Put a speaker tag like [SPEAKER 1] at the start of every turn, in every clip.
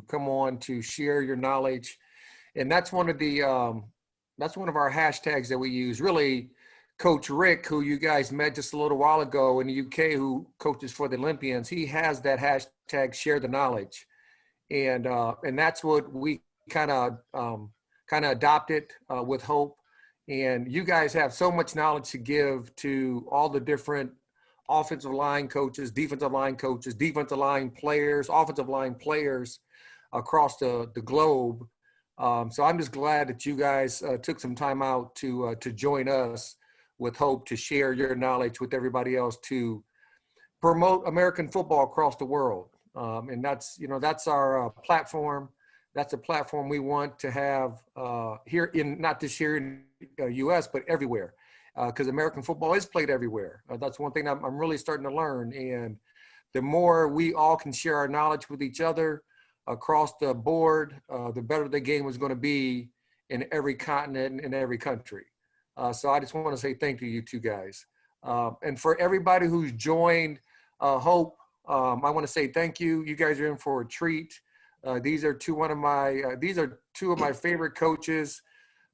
[SPEAKER 1] come on to share your knowledge. And that's one of the that's one of our hashtags that we use. Really, Coach Rick, who you guys met just a little while ago in the UK, who coaches for the Olympians, he has that hashtag share the knowledge. And that's what we kind of adopted with Hope. And you guys have so much knowledge to give to all the different offensive line coaches, defensive line players, offensive line players across the globe. So I'm just glad that you guys took some time out to join us with Hope to share your knowledge with everybody else to promote American football across the world. And that's our platform. That's a platform we want to have here in, not just here in the U.S., but everywhere, because American football is played everywhere. That's one thing I'm really starting to learn. And the more we all can share our knowledge with each other across the board, the better the game is going to be in every continent and in every country. So I just want to say thank you two guys. And for everybody who's joined Hope, I want to say thank you. You guys are in for a treat. These are two of my favorite coaches.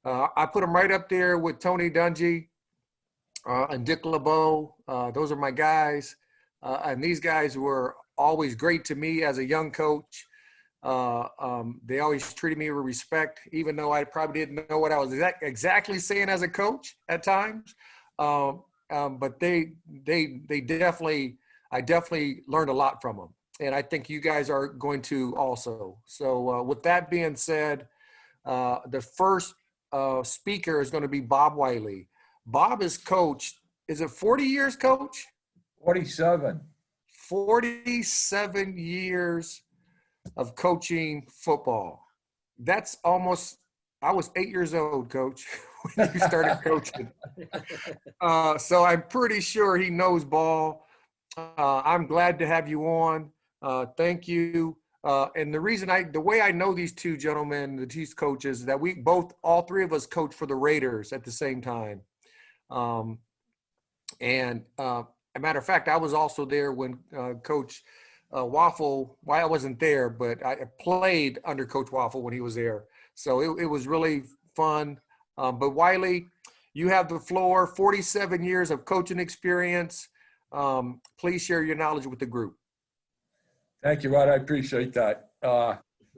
[SPEAKER 1] I put them right up there with Tony Dungy and Dick LeBeau. Those are my guys. And these guys were always great to me as a young coach. They always treated me with respect, even though I probably didn't know what I was exactly saying as a coach at times. But I definitely learned a lot from them. And I think you guys are going to also. So with that being said, the first speaker is going to be Bob Wylie. Bob is coached, is it 40 years, Coach?
[SPEAKER 2] 47.
[SPEAKER 1] 47 years of coaching football. That's almost, I was 8 years old, Coach, when you started coaching. So I'm pretty sure he knows ball. I'm glad to have you on. Thank you. And the way I know these two gentlemen, these coaches, that all three of us coach for the Raiders at the same time. As a matter of fact, I was also there when Coach Waufle, well, I wasn't there, but I played under Coach Waufle when he was there. So it was really fun. But Wylie, you have the floor, 47 years of coaching experience. Please share your knowledge with the group.
[SPEAKER 2] Thank you, Rod. I appreciate that.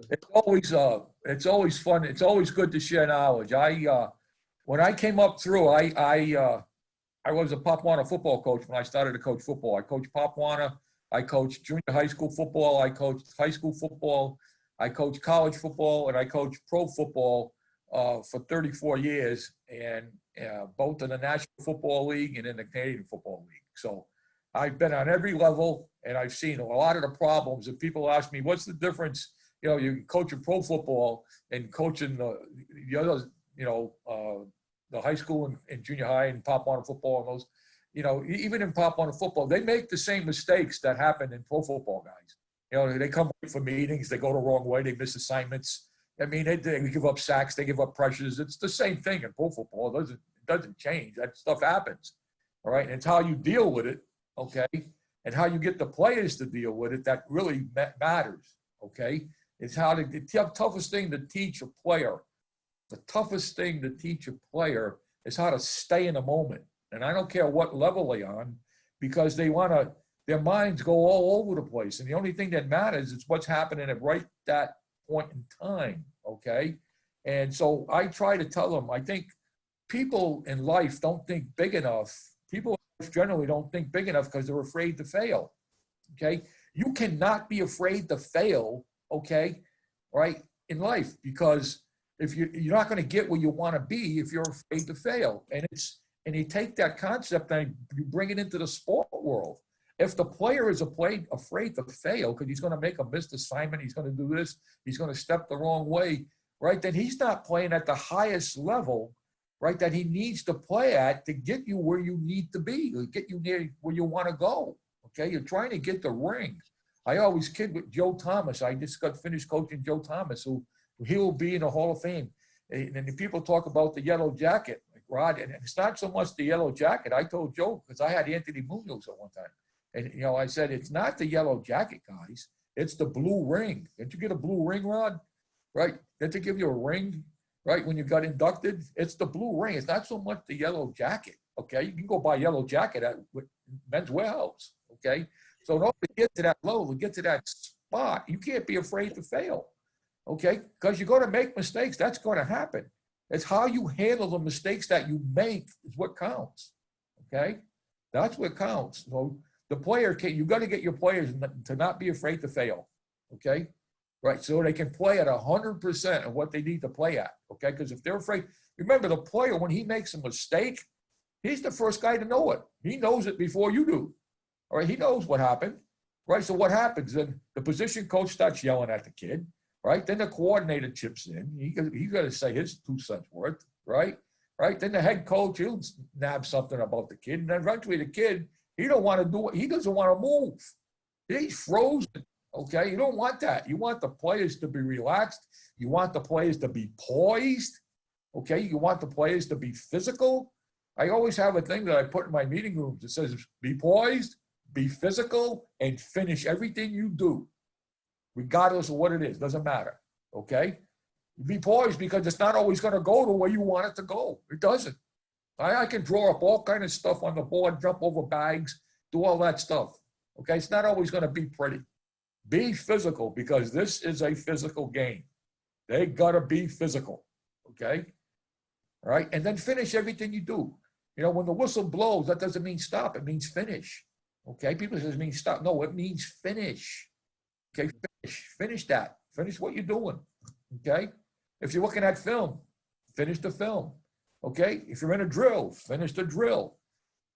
[SPEAKER 2] It's always fun. It's always good to share knowledge. When I came up through, I was a Pop Warner football coach when I started to coach football. I coached Pop Warner. I coached junior high school football. I coached high school football. I coached college football, and I coached pro football for 34 years, and both in the National Football League and in the Canadian Football League. So I've been on every level, and I've seen a lot of the problems. And people ask me, what's the difference? You know, you coaching pro football and coaching the other, the high school and junior high and Pop Warner football and those, even in Pop Warner football, they make the same mistakes that happen in pro football guys. They come late for meetings, they go the wrong way, they miss assignments. I mean, they give up sacks, they give up pressures. It's the same thing in pro football. It doesn't change. That stuff happens. All right. And it's how you deal with it. Okay. And how you get the players to deal with it that really matters. Okay. It's the toughest thing to teach a player. The toughest thing to teach a player is how to stay in the moment. And I don't care what level they're on, because their minds go all over the place. And the only thing that matters is what's happening at right that point in time. Okay. And so I try to tell them, I think people in life don't think big enough. People generally don't think big enough because they're afraid to fail. Okay. You cannot be afraid to fail. Okay. Right. In life, because if you're not going to get where you want to be if you're afraid to fail. And you take that concept and you bring it into the sport world. If the player is afraid to fail because he's going to make a missed assignment, he's going to do this, he's going to step the wrong way, right? Then he's not playing at the highest level, right, that he needs to play at to get you where you need to be, or get you near where you want to go. Okay, you're trying to get the ring. I always kid with Joe Thomas. I just got finished coaching Joe Thomas, who he will be in the Hall of Fame. And people talk about the yellow jacket, like Rod, and it's not so much the yellow jacket. I told Joe, because I had Anthony Munoz at one time. And, I said, it's not the yellow jacket, guys. It's the blue ring. Didn't you get a blue ring, Rod? Right? Didn't they give you a ring, right, when you got inducted? It's the blue ring. It's not so much the yellow jacket, okay? You can go buy a yellow jacket at Men's Warehouse, okay? So in order to get to that level, to get to that spot, you can't be afraid to fail, okay? Because you're going to make mistakes. That's going to happen. It's how you handle the mistakes that you make is what counts, okay? That's what counts. So the player, you got to get your players to not be afraid to fail, okay? Right, so they can play at 100% of what they need to play at, okay? Because if they're afraid, remember the player, when he makes a mistake, he's the first guy to know it. He knows it before you do, all right? He knows what happened, right? So what happens? Then the position coach starts yelling at the kid, right? Then the coordinator chips in. He's got to say his 2 cents worth, right? Right? Then the head coach, he'll nab something about the kid. And then eventually the kid, he don't want to do it. He doesn't want to move. He's frozen, okay? You don't want that. You want the players to be relaxed. You want the players to be poised, okay? You want the players to be physical. I always have a thing that I put in my meeting rooms that says, be poised, be physical, and finish everything you do, regardless of what it is. Doesn't matter, okay? Be poised because it's not always going to go the way you want it to go. It doesn't. I can draw up all kind of stuff on the board, jump over bags, do all that stuff. Okay, it's not always going to be pretty. Be physical because this is a physical game. They got to be physical. Okay, all right, and then finish everything you do. You know, when the whistle blows, that doesn't mean stop. It means finish. Okay, people say it means stop. No, it means finish. Okay, finish that. Finish what you're doing. Okay. If you're looking at film, finish the film, okay? If you're in a drill, finish the drill,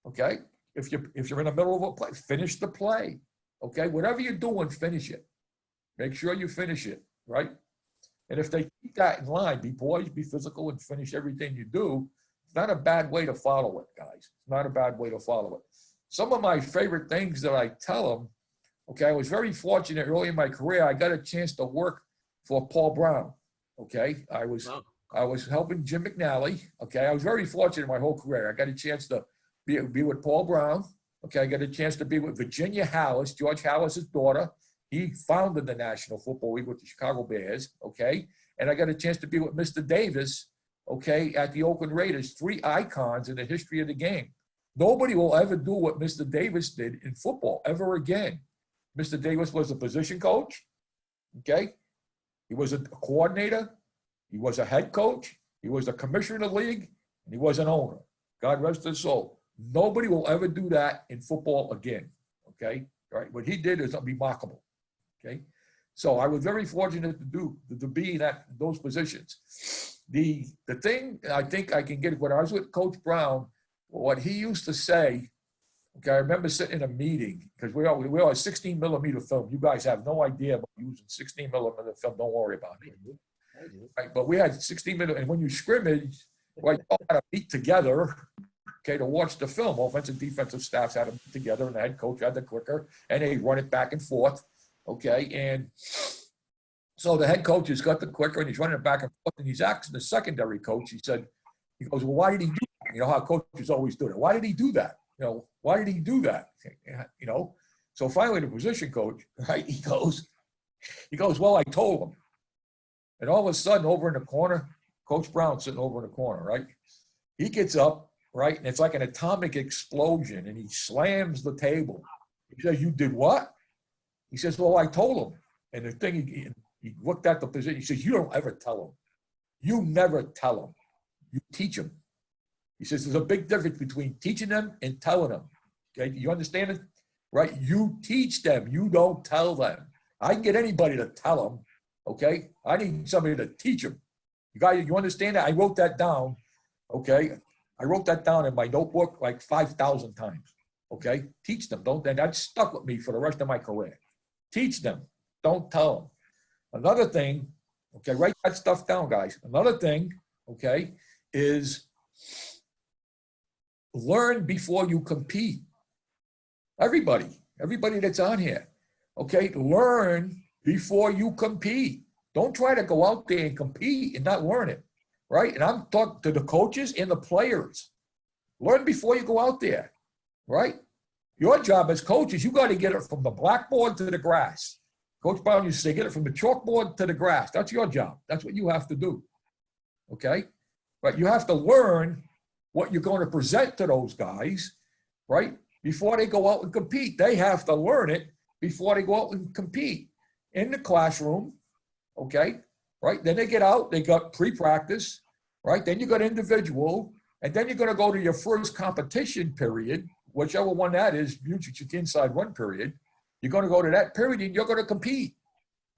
[SPEAKER 2] okay? If you're in the middle of a play, finish the play, okay? Whatever you're doing, finish it. Make sure you finish it, right? And if they keep that in line, be poised, be physical, and finish everything you do, it's not a bad way to follow it, guys. It's not a bad way to follow it. Some of my favorite things that I tell them, okay, I was very fortunate early in my career. I got a chance to work for Paul Brown. Okay, I was helping Jim McNally. Okay, I was very fortunate in my whole career. I got a chance to be with Paul Brown. Okay, I got a chance to be with Virginia Hallis, George Hallis's daughter. He founded the National Football League with the Chicago Bears. Okay, and I got a chance to be with Mr. Davis. Okay, at the Oakland Raiders, 3 icons in the history of the game. Nobody will ever do what Mr. Davis did in football ever again. Mr. Davis was a position coach. Okay. He was a coordinator, he was a head coach, he was a commissioner of the league, and he was an owner. God rest his soul. Nobody will ever do that in football again, okay? All right, what he did is remarkable, okay? So I was very fortunate to be in those positions. The thing I think I can get, when I was with Coach Brown, what he used to say, okay, I remember sitting in a meeting because we all 16 millimeter film. You guys have no idea about using 16 millimeter film. Don't worry about it.
[SPEAKER 3] I do.
[SPEAKER 2] Right, but we had 16 millimeter, and when you scrimmage, well, you all had to meet together, okay, to watch the film. Offensive, defensive staffs had to meet together, and the head coach had the clicker, and they run it back and forth, okay. And so the head coach has got the clicker, and he's running it back and forth, and he's asking the secondary coach. He goes, well, why did he do that? You know how coaches always do it. Why did he do that? You know, why did he do that? You know, so finally the position coach, right, he goes, well, I told him. And all of a sudden over in the corner, Coach Brown sitting over in the corner, right? He gets up, right, and it's like an atomic explosion, and he slams the table. He says, you did what? He says, well, I told him. And the thing, he looked at the position, he says, you don't ever tell him. You never tell him. You teach him. He says there's a big difference between teaching them and telling them. Okay, you understand it? Right? You teach them. You don't tell them. I can get anybody to tell them. Okay? I need somebody to teach them. You understand that? I wrote that down. Okay? I wrote that down in my notebook like 5,000 times. Okay? Teach them. And that stuck with me for the rest of my career. Teach them. Don't tell them. Another thing, okay, write that stuff down, guys. Another thing, okay, is learn before you compete. Everybody that's on here, okay, learn before you compete. Don't try to go out there and compete and not learn it, right? And I'm talking to the coaches and the players. Learn before you go out there, right? Your job as coaches, you got to get it from the blackboard to the grass. Coach Brown used to say, get it from the chalkboard to the grass. That's your job. That's what you have to do. Okay? But you have to learn what you're going to present to those guys, right? Before they go out and compete. They have to learn it before they go out and compete in the classroom, okay? Right? Then they get out, they got pre-practice, right? Then you got individual, and then you're going to go to your first competition period, whichever one that is, usually it's the inside run period. You're going to go to that period and you're going to compete.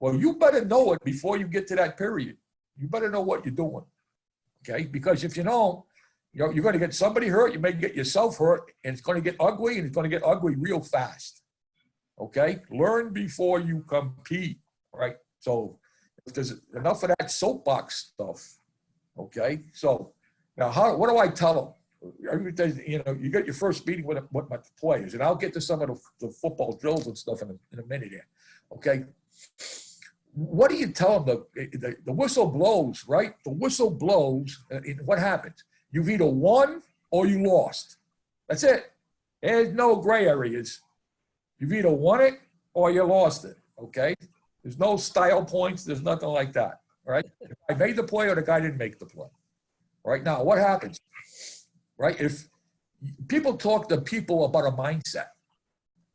[SPEAKER 2] Well, you better know it before you get to that period. You better know what you're doing, okay? Because if you don't, you're going to get somebody hurt, you may get yourself hurt, and it's going to get ugly, and it's going to get ugly real fast, okay? Learn before you compete, right? So if there's enough of that soapbox stuff, okay? So now what do I tell them? You know, you get your first meeting with my players, and I'll get to some of the football drills and stuff in a minute here, okay? What do you tell them? The whistle blows, right? The whistle blows, and what happens? You've either won or you lost. That's it. There's no gray areas. You've either won it or you lost it, okay? There's no style points. There's nothing like that, right? If I made the play or the guy didn't make the play. Right now, what happens, right? If people talk to people about a mindset,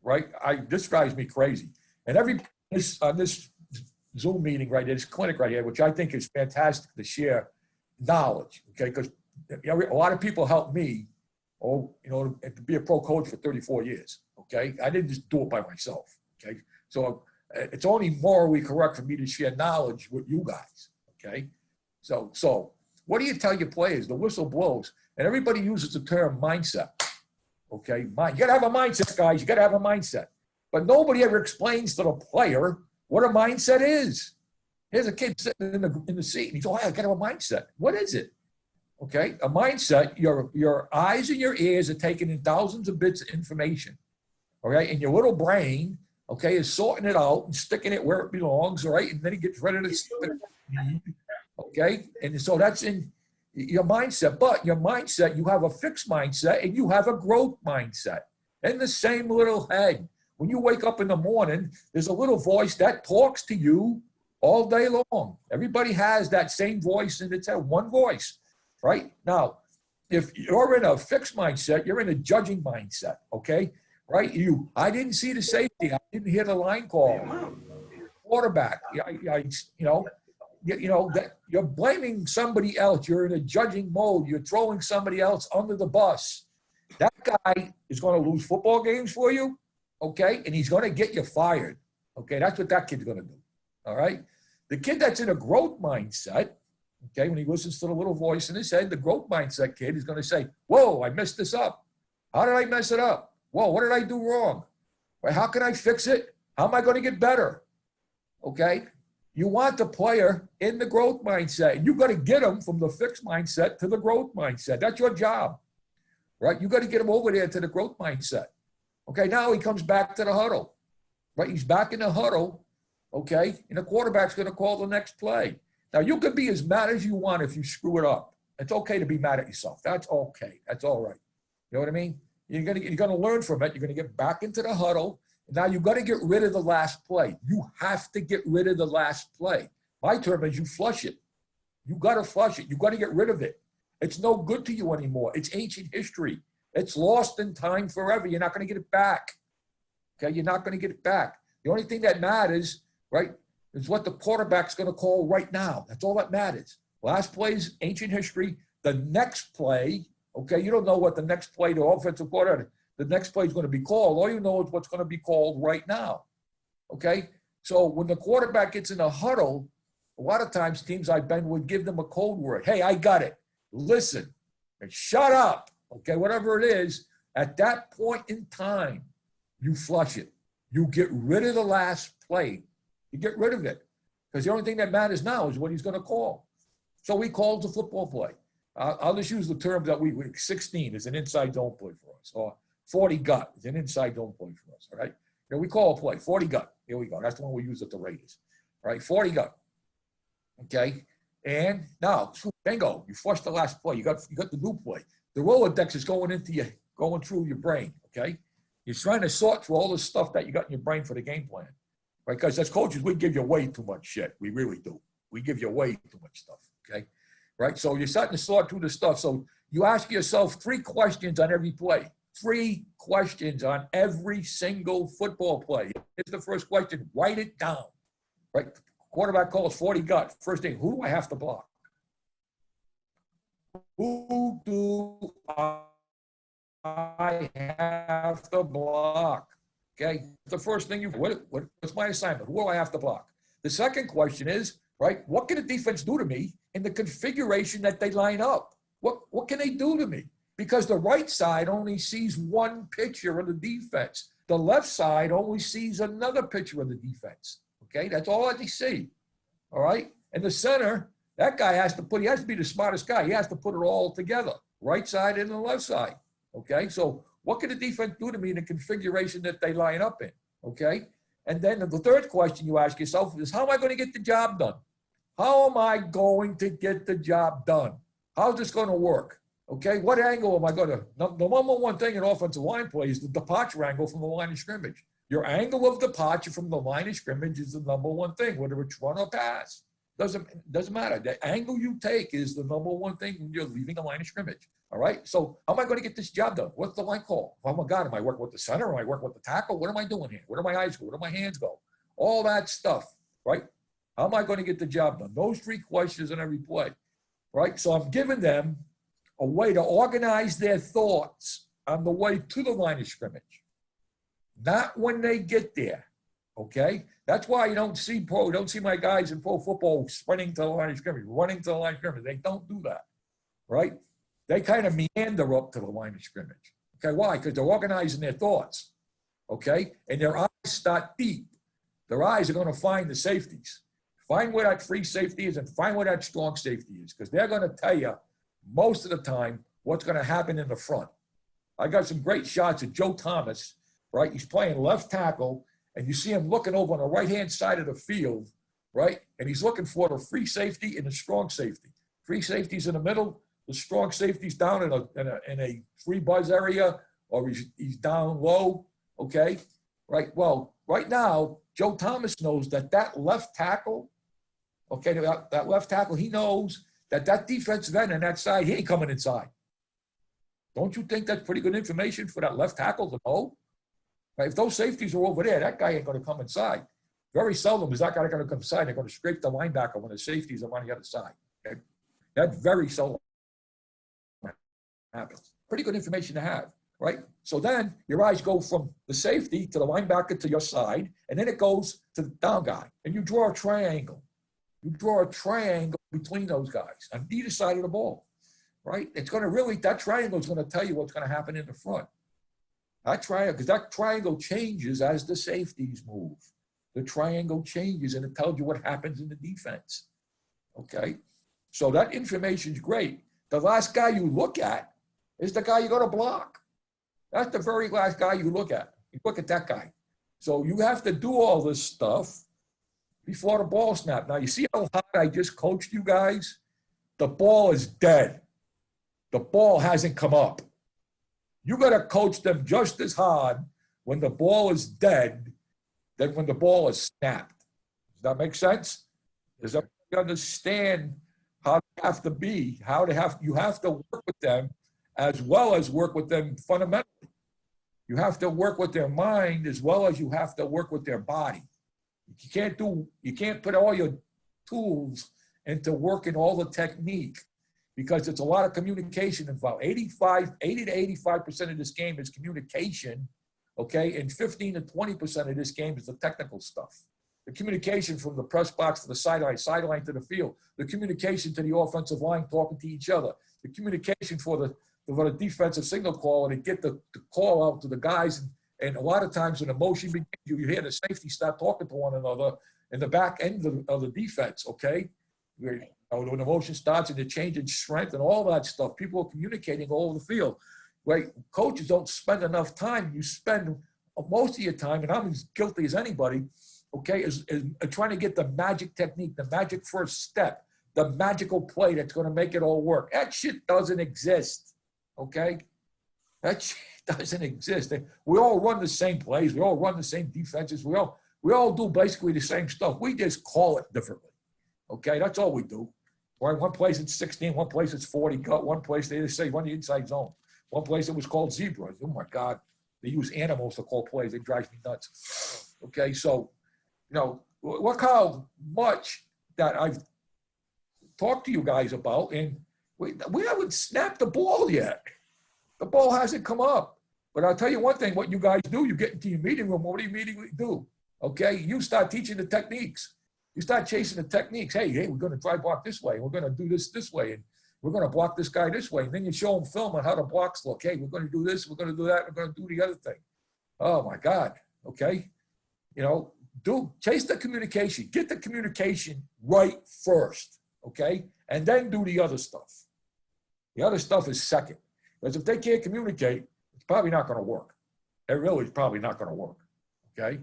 [SPEAKER 2] right? This drives me crazy. And on this Zoom meeting right here, this clinic right here, which I think is fantastic to share knowledge, okay? Because a lot of people helped me, to be a pro coach for 34 years, okay? I didn't just do it by myself, okay? So it's only morally correct for me to share knowledge with you guys, okay? So what do you tell your players? The whistle blows, and everybody uses the term mindset, okay? You got to have a mindset, guys. You got to have a mindset. But nobody ever explains to the player what a mindset is. Here's a kid sitting in the seat, and he's like, I got to have a mindset. What is it? Okay, a mindset, your eyes and your ears are taking in thousands of bits of information, okay? And your little brain, okay, is sorting it out and sticking it where it belongs, all right? And then it gets rid of it, okay? And so that's in your mindset. But your mindset, you have a fixed mindset and you have a growth mindset in the same little head. When you wake up in the morning, there's a little voice that talks to you all day long. Everybody has that same voice in its head, one voice. Right? Now, if you're in a fixed mindset, you're in a judging mindset, okay? Right? I didn't see the safety. I didn't hear the line call. Quarterback, that you're blaming somebody else. You're in a judging mode. You're throwing somebody else under the bus. That guy is going to lose football games for you, okay? And he's going to get you fired, okay? That's what that kid's going to do, all right? The kid that's in a growth mindset, okay, when he listens to the little voice in his head, the growth mindset kid is going to say, whoa, I messed this up. How did I mess it up? Whoa, what did I do wrong? How can I fix it? How am I going to get better? Okay? You want the player in the growth mindset. And you got to get him from the fixed mindset to the growth mindset. That's your job, right? You got to get him over there to the growth mindset. Okay, now he comes back to the huddle, right? He's back in the huddle, okay? And the quarterback's going to call the next play. Now, you can be as mad as you want if you screw it up. It's okay to be mad at yourself. That's okay. That's all right. You know what I mean? You're gonna learn from it. You're going to get back into the huddle. Now, you've got to get rid of the last play. You have to get rid of the last play. My term is you flush it. You got to flush it. You got to get rid of it. It's no good to you anymore. It's ancient history. It's lost in time forever. You're not going to get it back. Okay? You're not going to get it back. The only thing that matters, right, is what the quarterback's going to call right now. That's all that matters. Last play's ancient history. The next play, okay, you don't know what the next play, the offensive quarterback, the next play is going to be called. All you know is what's going to be called right now, okay? So when the quarterback gets in a huddle, a lot of times teams I've been would give them a code word. Hey, I got it. Listen and shut up, okay, whatever it is. At that point in time, you flush it. You get rid of the last play. You get rid of it because the only thing that matters now is what he's going to call. So he calls the football play. I'll just use the term that 16 is an inside zone play for us, or 40 gut is an inside zone play for us, all right? Here we call a play, 40 gut. Here we go. That's the one we use at the Raiders, all right? 40 gut, okay? And now, bingo, you flush the last play. You got the new play. The Rolodex is going through your brain, okay? You're trying to sort through all the stuff that you got in your brain for the game plan. right? Because as coaches, we give you way too much shit. We really do. We give you way too much stuff, okay? Right? So you're starting to sort through the stuff. So you ask yourself 3 questions on every play. 3 questions on every single football play. Here's the first question. Write it down, right? Quarterback calls 40 gut. First thing, who do I have to block? Who do I have to block? Okay, the first thing what's my assignment? Who do I have to block? The second question is, right, what can the defense do to me in the configuration that they line up? What can they do to me? Because the right side only sees one picture of the defense. The left side only sees another picture of the defense. Okay, that's all that they see. All right, and the center, that guy he has to be the smartest guy. He has to put it all together, right side and the left side. Okay, so what can the defense do to me in the configuration that they line up in? Okay, and then the third question you ask yourself is, how am I going to get the job done? How am I going to get the job done? How's this going to work? Okay, what angle am I going to? The number one thing in offensive line play is the departure angle from the line of scrimmage. Your angle of departure from the line of scrimmage is the number one thing, whether it's run or pass. Doesn't matter. The angle you take is the number one thing when you're leaving the line of scrimmage. All right. So how am I going to get this job done? What's the line call? Oh my God, am I working with the center? Am I working with the tackle? What am I doing here? Where do my eyes go? Where do my hands go? All that stuff. Right. How am I going to get the job done? Those 3 questions in every play. Right. So I'm giving them a way to organize their thoughts on the way to the line of scrimmage. Not when they get there. Okay, that's why you don't see my guys in pro football sprinting to the line of scrimmage, running to the line of scrimmage. They don't do that, right? They kind of meander up to the line of scrimmage. Okay, why? Because they're organizing their thoughts. Okay, and their eyes start deep. Their eyes are going to find the safeties, find where that free safety is, and find where that strong safety is, because they're going to tell you most of the time what's going to happen in the front. I got some great shots of Joe Thomas. Right, he's playing left tackle. And you see him looking over on the right-hand side of the field, right? And he's looking for the free safety and the strong safety. Free safety's in the middle. The strong safety's down in a free buzz area, or he's down low, okay? Right, well, right now, Joe Thomas knows that left tackle, okay, that left tackle, he knows that defensive end on that side, he ain't coming inside. Don't you think that's pretty good information for that left tackle to know? If those safeties are over there, that guy ain't going to come inside. Very seldom is that guy going to come inside. They're going to scrape the linebacker when the safeties are on the other side. Okay? That very seldom happens. Pretty good information to have, right? So then your eyes go from the safety to the linebacker to your side, and then it goes to the down guy. And you draw a triangle. You draw a triangle between those guys on either side of the ball, right? It's going to that triangle is going to tell you what's going to happen in the front. Because that triangle changes as the safeties move. The triangle changes and it tells you what happens in the defense. Okay? So that information is great. The last guy you look at is the guy you're going to block. That's the very last guy you look at. You look at that guy. So you have to do all this stuff before the ball snap. Now, you see how hard I just coached you guys? The ball is dead. The ball hasn't come up. You got to coach them just as hard when the ball is dead than when the ball is snapped. Does that make sense? Does everybody understand how they have to be? You have to work with them as well as work with them fundamentally. You have to work with their mind as well as you have to work with their body. You can't put all your tools into working all the technique, because it's a lot of communication involved. 80 to 85% of this game is communication, okay? And 15 to 20% of this game is the technical stuff. The communication from the press box to the sideline to the field. The communication to the offensive line talking to each other. The communication for the defensive signal caller to get the call out to the guys. And a lot of times when the motion begins, you hear the safety start talking to one another in the back end of the defense, okay? When the motion starts and the change in strength and all that stuff, people are communicating all over the field. Right? Coaches don't spend enough time. You spend most of your time, and I'm as guilty as anybody, okay, is trying to get the magic technique, the magic first step, the magical play that's going to make it all work. That shit doesn't exist, okay? That shit doesn't exist. We all run the same plays. We all run the same defenses. We all do basically the same stuff. We just call it differently. Okay, that's all we do. Right? One place it's 16, one place it's 40 cut, one place they just say run the inside zone. One place it was called zebras. Oh my God, they use animals to call plays. It drives me nuts. Okay, so, look how much that I've talked to you guys about, and we haven't snapped the ball yet. The ball hasn't come up. But I'll tell you one thing, what you guys do, you get into your meeting room, what do you immediately do? Okay, you start teaching the techniques. You start chasing the techniques. Hey, we're going to try block this way. We're going to do this way. And we're going to block this guy this way. And then you show them film on how the blocks look. Hey, we're going to do this. We're going to do that. We're going to do the other thing. Oh, my God. Okay. Chase the communication. Get the communication right first. Okay. And then do the other stuff. The other stuff is second. Because if they can't communicate, it's probably not going to work. It really is probably not going to work. Okay.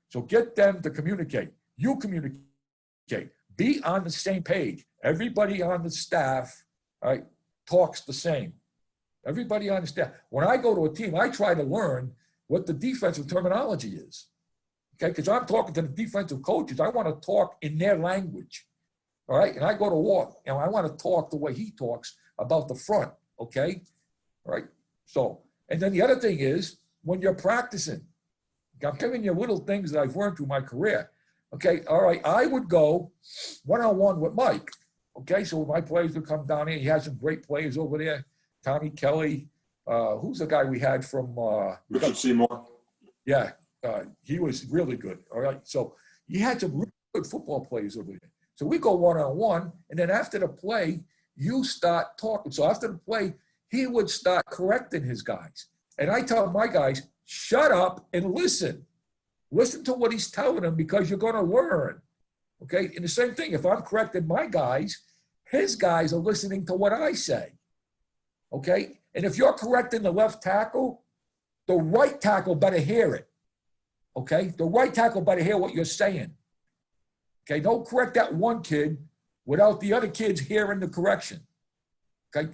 [SPEAKER 2] So get them to communicate. You communicate. Be on the same page. Everybody on the staff, right, talks the same. Everybody on the staff. When I go to a team, I try to learn what the defensive terminology is. Okay, because I'm talking to the defensive coaches. I want to talk in their language. All right, and I go to walk, and I want to talk the way he talks about the front. Okay, all right. So, and then the other thing is when you're practicing, I'm giving you little things that I've learned through my career. Okay, all right, I would go one-on-one with Mike. Okay, so my players would come down here. He has some great players over there. Tommy Kelly. Who's the guy we had from?
[SPEAKER 3] Richard Seymour.
[SPEAKER 2] Yeah, he was really good. All right, so he had some really good football players over there. So we go one-on-one, and then after the play, you start talking. So after the play, he would start correcting his guys. And I tell my guys, shut up and listen. Listen to what he's telling them because you're going to learn. Okay? And the same thing, if I'm correcting my guys, his guys are listening to what I say. Okay? And if you're correcting the left tackle, the right tackle better hear it. Okay? The right tackle better hear what you're saying. Okay? Don't correct that one kid without the other kids hearing the correction. Okay?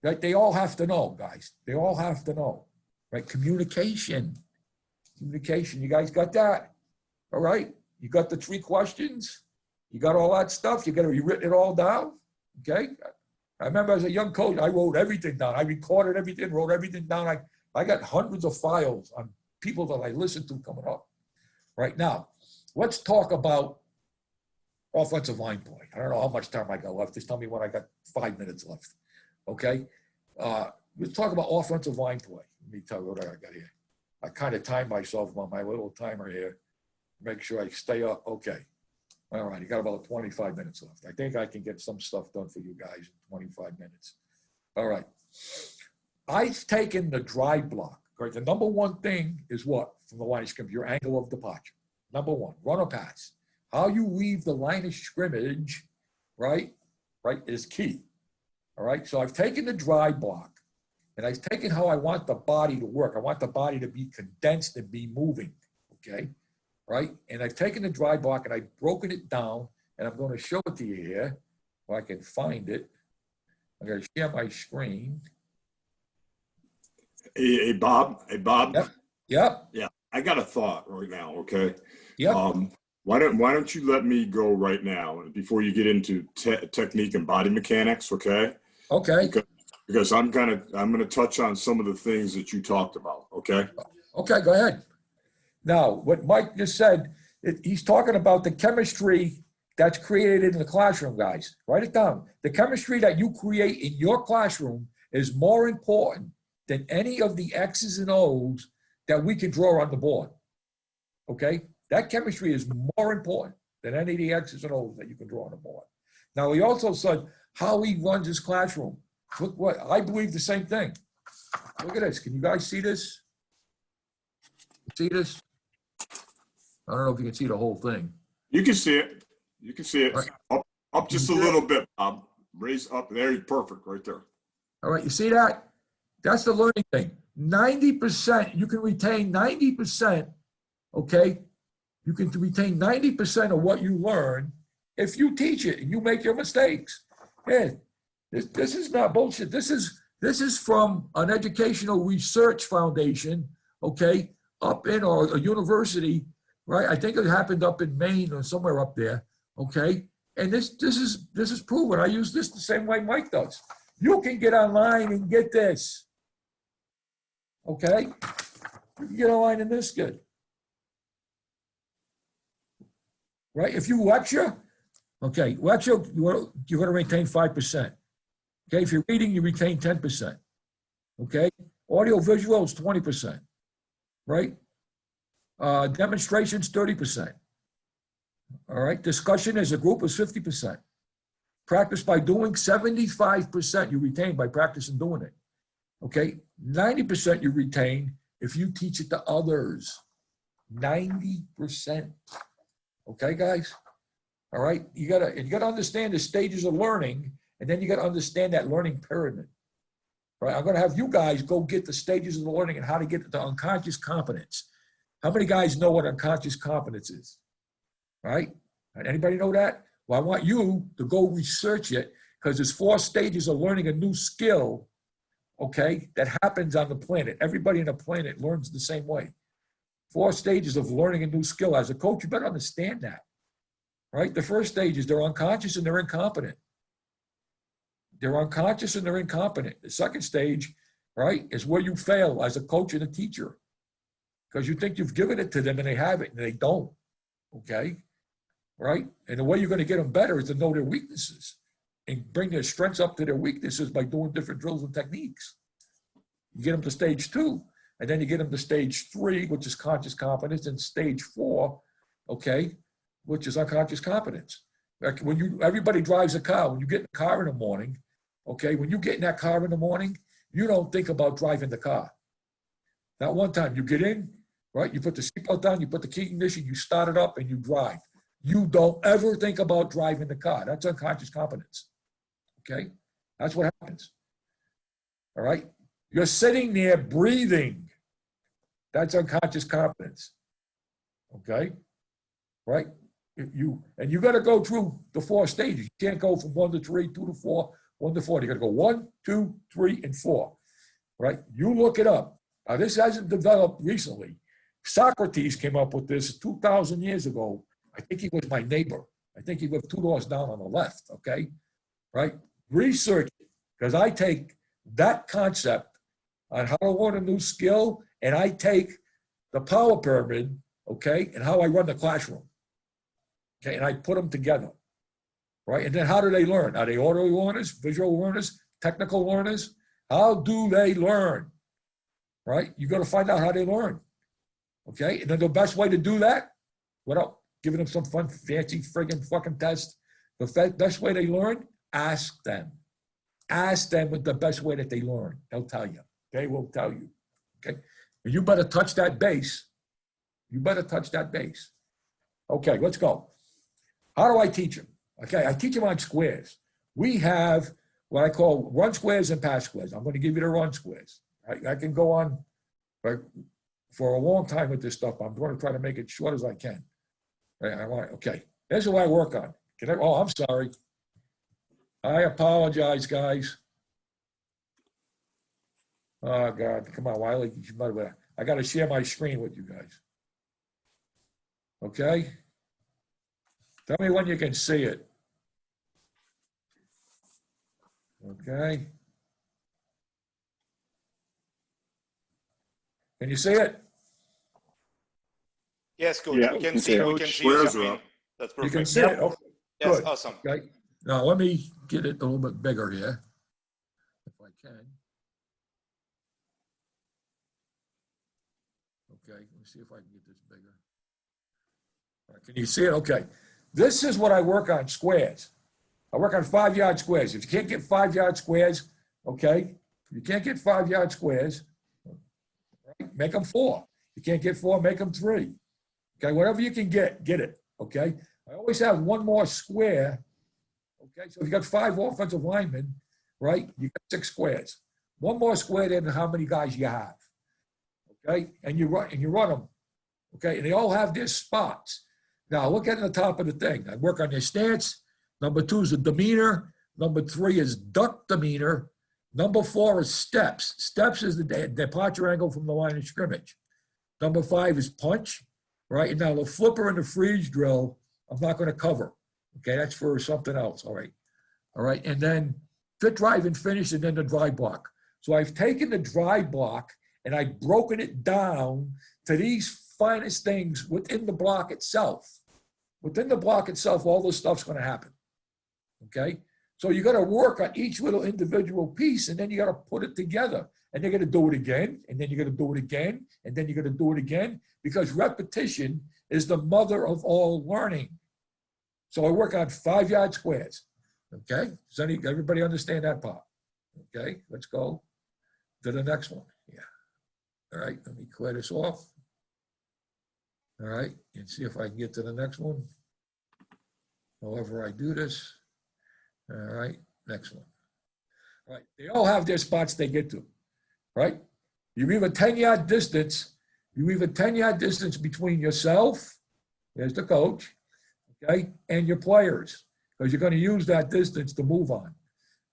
[SPEAKER 2] Right? They all have to know, guys. They all have to know. Right? Communication. Communication. You guys got that? All right? You got the 3 questions? You got all that stuff? You written it all down? Okay? I remember as a young coach, I wrote everything down. I recorded everything, wrote everything down. I got hundreds of files on people that I listened to coming up. Right now, let's talk about offensive line play. I don't know how much time I got left. Just tell me when I got 5 minutes left. Okay? Let's talk about offensive line play. Let me tell you what I got here. I kind of timed myself on my little timer here. Make sure I stay up. Okay. All right. You got about 25 minutes left. I think I can get some stuff done for you guys in 25 minutes. All right. I've taken the drive block. Right. The number one thing is what? From the line of scrimmage, your angle of departure. Number one, run or pass. How you leave the line of scrimmage, right, is key. All right. So I've taken the drive block. And I've taken how I want the body to work. I want the body to be condensed and be moving, okay? Right? And I've taken the drive block and I've broken it down, and I'm going to show it to you here, if I can find it. I'm going to share my screen.
[SPEAKER 3] Hey, Bob. Hey, Bob.
[SPEAKER 2] Yep.
[SPEAKER 3] Yeah, I got a thought right now, okay?
[SPEAKER 2] Yep.
[SPEAKER 3] Why don't you let me go right now before you get into technique and body mechanics, okay?
[SPEAKER 2] Okay.
[SPEAKER 3] Because I'm going to touch on some of the things that you talked about, okay?
[SPEAKER 2] Okay, go ahead. Now, what Mike just said, he's talking about the chemistry that's created in the classroom, guys. Write it down. The chemistry that you create in your classroom is more important than any of the X's and O's that we can draw on the board, okay? That chemistry is more important than any of the X's and O's that you can draw on the board. Now, he also said how he runs his classroom. Look what, I believe the same thing. Look at this. Can you guys see this? See this? I don't know if you can see the whole thing.
[SPEAKER 3] You can see it. You can see it. Right. Up just a little bit, Bob. Raise up. There, perfect right there.
[SPEAKER 2] All right, you see that? That's the learning thing. 90%, you can retain 90%, okay? You can retain 90% of what you learn if you teach it and you make your mistakes. Man, this is not bullshit. This is from an educational research foundation, okay, up in or a university right? I think it happened up in Maine or somewhere up there, okay? And this is proven. I use this the same way Mike does. You can get online and get this, okay? You can get online and this good, right? If you lecture, okay, lecture, you're going to retain 5%. Okay, if you're reading, you retain 10%. Okay, audio visual is 20%, right? Demonstrations, 30%. All right, discussion as a group is 50%. Practice by doing, 75% you retain by practicing doing it. Okay, 90% you retain if you teach it to others. 90%. Okay, guys? All right, you gotta understand the stages of learning, and then you gotta understand that learning pyramid. Right, I'm gonna have you guys go get the stages of the learning and how to get to unconscious competence. How many guys know what unconscious competence is? Right? Anybody know that? Well, I want you to go research it, because there's 4 stages of learning a new skill, okay, that happens on the planet. Everybody on the planet learns the same way. 4 stages of learning a new skill. As a coach, you better understand that. Right? The first stage is they're unconscious and they're incompetent. They're unconscious and they're incompetent. The second stage, right, is where you fail as a coach and a teacher, because you think you've given it to them and they have it and they don't. Okay? Right? And the way you're going to get them better is to know their weaknesses and bring their strengths up to their weaknesses by doing different drills and techniques. You get them to stage 2, and then you get them to stage 3, which is conscious competence, and stage 4, okay, which is unconscious competence. Like when everybody drives a car, when you get in the car in the morning, okay, when you get in that car in the morning, you don't think about driving the car. Not one time. You get in, right, you put the seatbelt on, you put the key ignition, you start it up, and you drive. You don't ever think about driving the car. That's unconscious competence, okay? That's what happens, all right? You're sitting there breathing. That's unconscious competence, okay? Right? You got to go through the 4 stages. You can't go from 1 to 3, 2 to 4, 1 to 4. You got to go 1, 2, 3, and 4. Right? You look it up. Now, this hasn't developed recently. Socrates came up with this 2,000 years ago. I think he was my neighbor. I think he lived 2 doors down on the left. Okay, right? Research it, because I take that concept on how to learn a new skill, and I take the power pyramid, okay, and how I run the classroom. Okay, and I put them together, right? And then how do they learn? Are they auditory learners, visual learners, technical learners? How do they learn, right? You got to find out how they learn, okay? And then the best way to do that, without giving them some fun, fancy, friggin' fucking test, the best way they learn, ask them. Ask them what the best way that they learn. They'll tell you. They will tell you, okay? And you better touch that base. You better touch that base. Okay, let's go. How do I teach them? Okay, I teach them on squares. We have what I call run squares and pass squares. I'm going to give you the run squares. I can go on for a long time with this stuff. I'm going to try to make it short as I can. Okay, here's what I work on. Oh, I'm sorry. I apologize, guys. Oh, God. Come on, Wylie. I got to share my screen with you guys. Okay? Tell me when you can see it. Okay? Can you see it?
[SPEAKER 4] Yes, Coach.
[SPEAKER 3] Yeah,
[SPEAKER 4] we can see your
[SPEAKER 3] squares are
[SPEAKER 4] screen.
[SPEAKER 3] up.
[SPEAKER 4] That's
[SPEAKER 2] You
[SPEAKER 4] perfect.
[SPEAKER 2] can see it? Okay.
[SPEAKER 4] Yes,
[SPEAKER 2] Good.
[SPEAKER 4] awesome.
[SPEAKER 2] Okay. Now, let me get it a little bit bigger here, if I can. Okay, let me see if I can get this bigger. All right, can you see it? Okay. This is what I work on, squares. I work on 5-yard squares. If you can't get 5-yard squares, okay, if you can't get 5-yard squares, right, make them 4. You can't get 4, make them 3. Okay, whatever you can get it, okay? I always have one more square, okay? So if you got 5 offensive linemen, right, you got 6 squares. One more square than how many guys you have, okay? And you run them, okay? And they all have their spots. Now, look at the top of the thing. I work on your stance. Number 2 is the demeanor. Number 3 is duck demeanor. Number 4 is steps. Steps is the departure angle from the line of scrimmage. Number 5 is punch. right? And now the flipper and the freeze drill, I'm not going to cover. Okay, that's for something else. All right. And then fit, drive, and finish, and then the dry block. So I've taken the dry block and I've broken it down to these finest things within the block itself. Within the block itself, all this stuff's going to happen. Okay, so you got to work on each little individual piece, and then you got to put it together. And you're going to do it again, and then you're going to do it again, and then you're going to do it again, because repetition is the mother of all learning. So I work on 5-yard squares. Okay, does everybody understand that part? Okay, let's go to the next one. Yeah. All right, let me clear this off. All right, and see if I can get to the next one. However I do this. All right, next one. All right, they all have their spots they get to, right? You leave a 10-yard distance. You leave a 10-yard distance between yourself, there's the coach, okay, and your players, because you're going to use that distance to move on,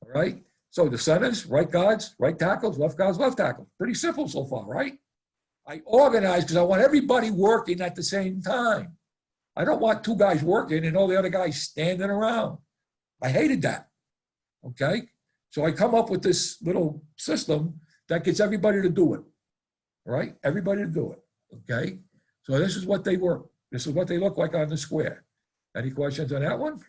[SPEAKER 2] all right? So the centers, right guards, right tackles, left guards, left tackles. Pretty simple so far, right? I organize because I want everybody working at the same time. I don't want 2 guys working and all the other guys standing around. I hated that, okay? So I come up with this little system that gets everybody to do it, all right? Everybody to do it, okay? So this is what they work. This is what they look like on the square. Any questions on that one?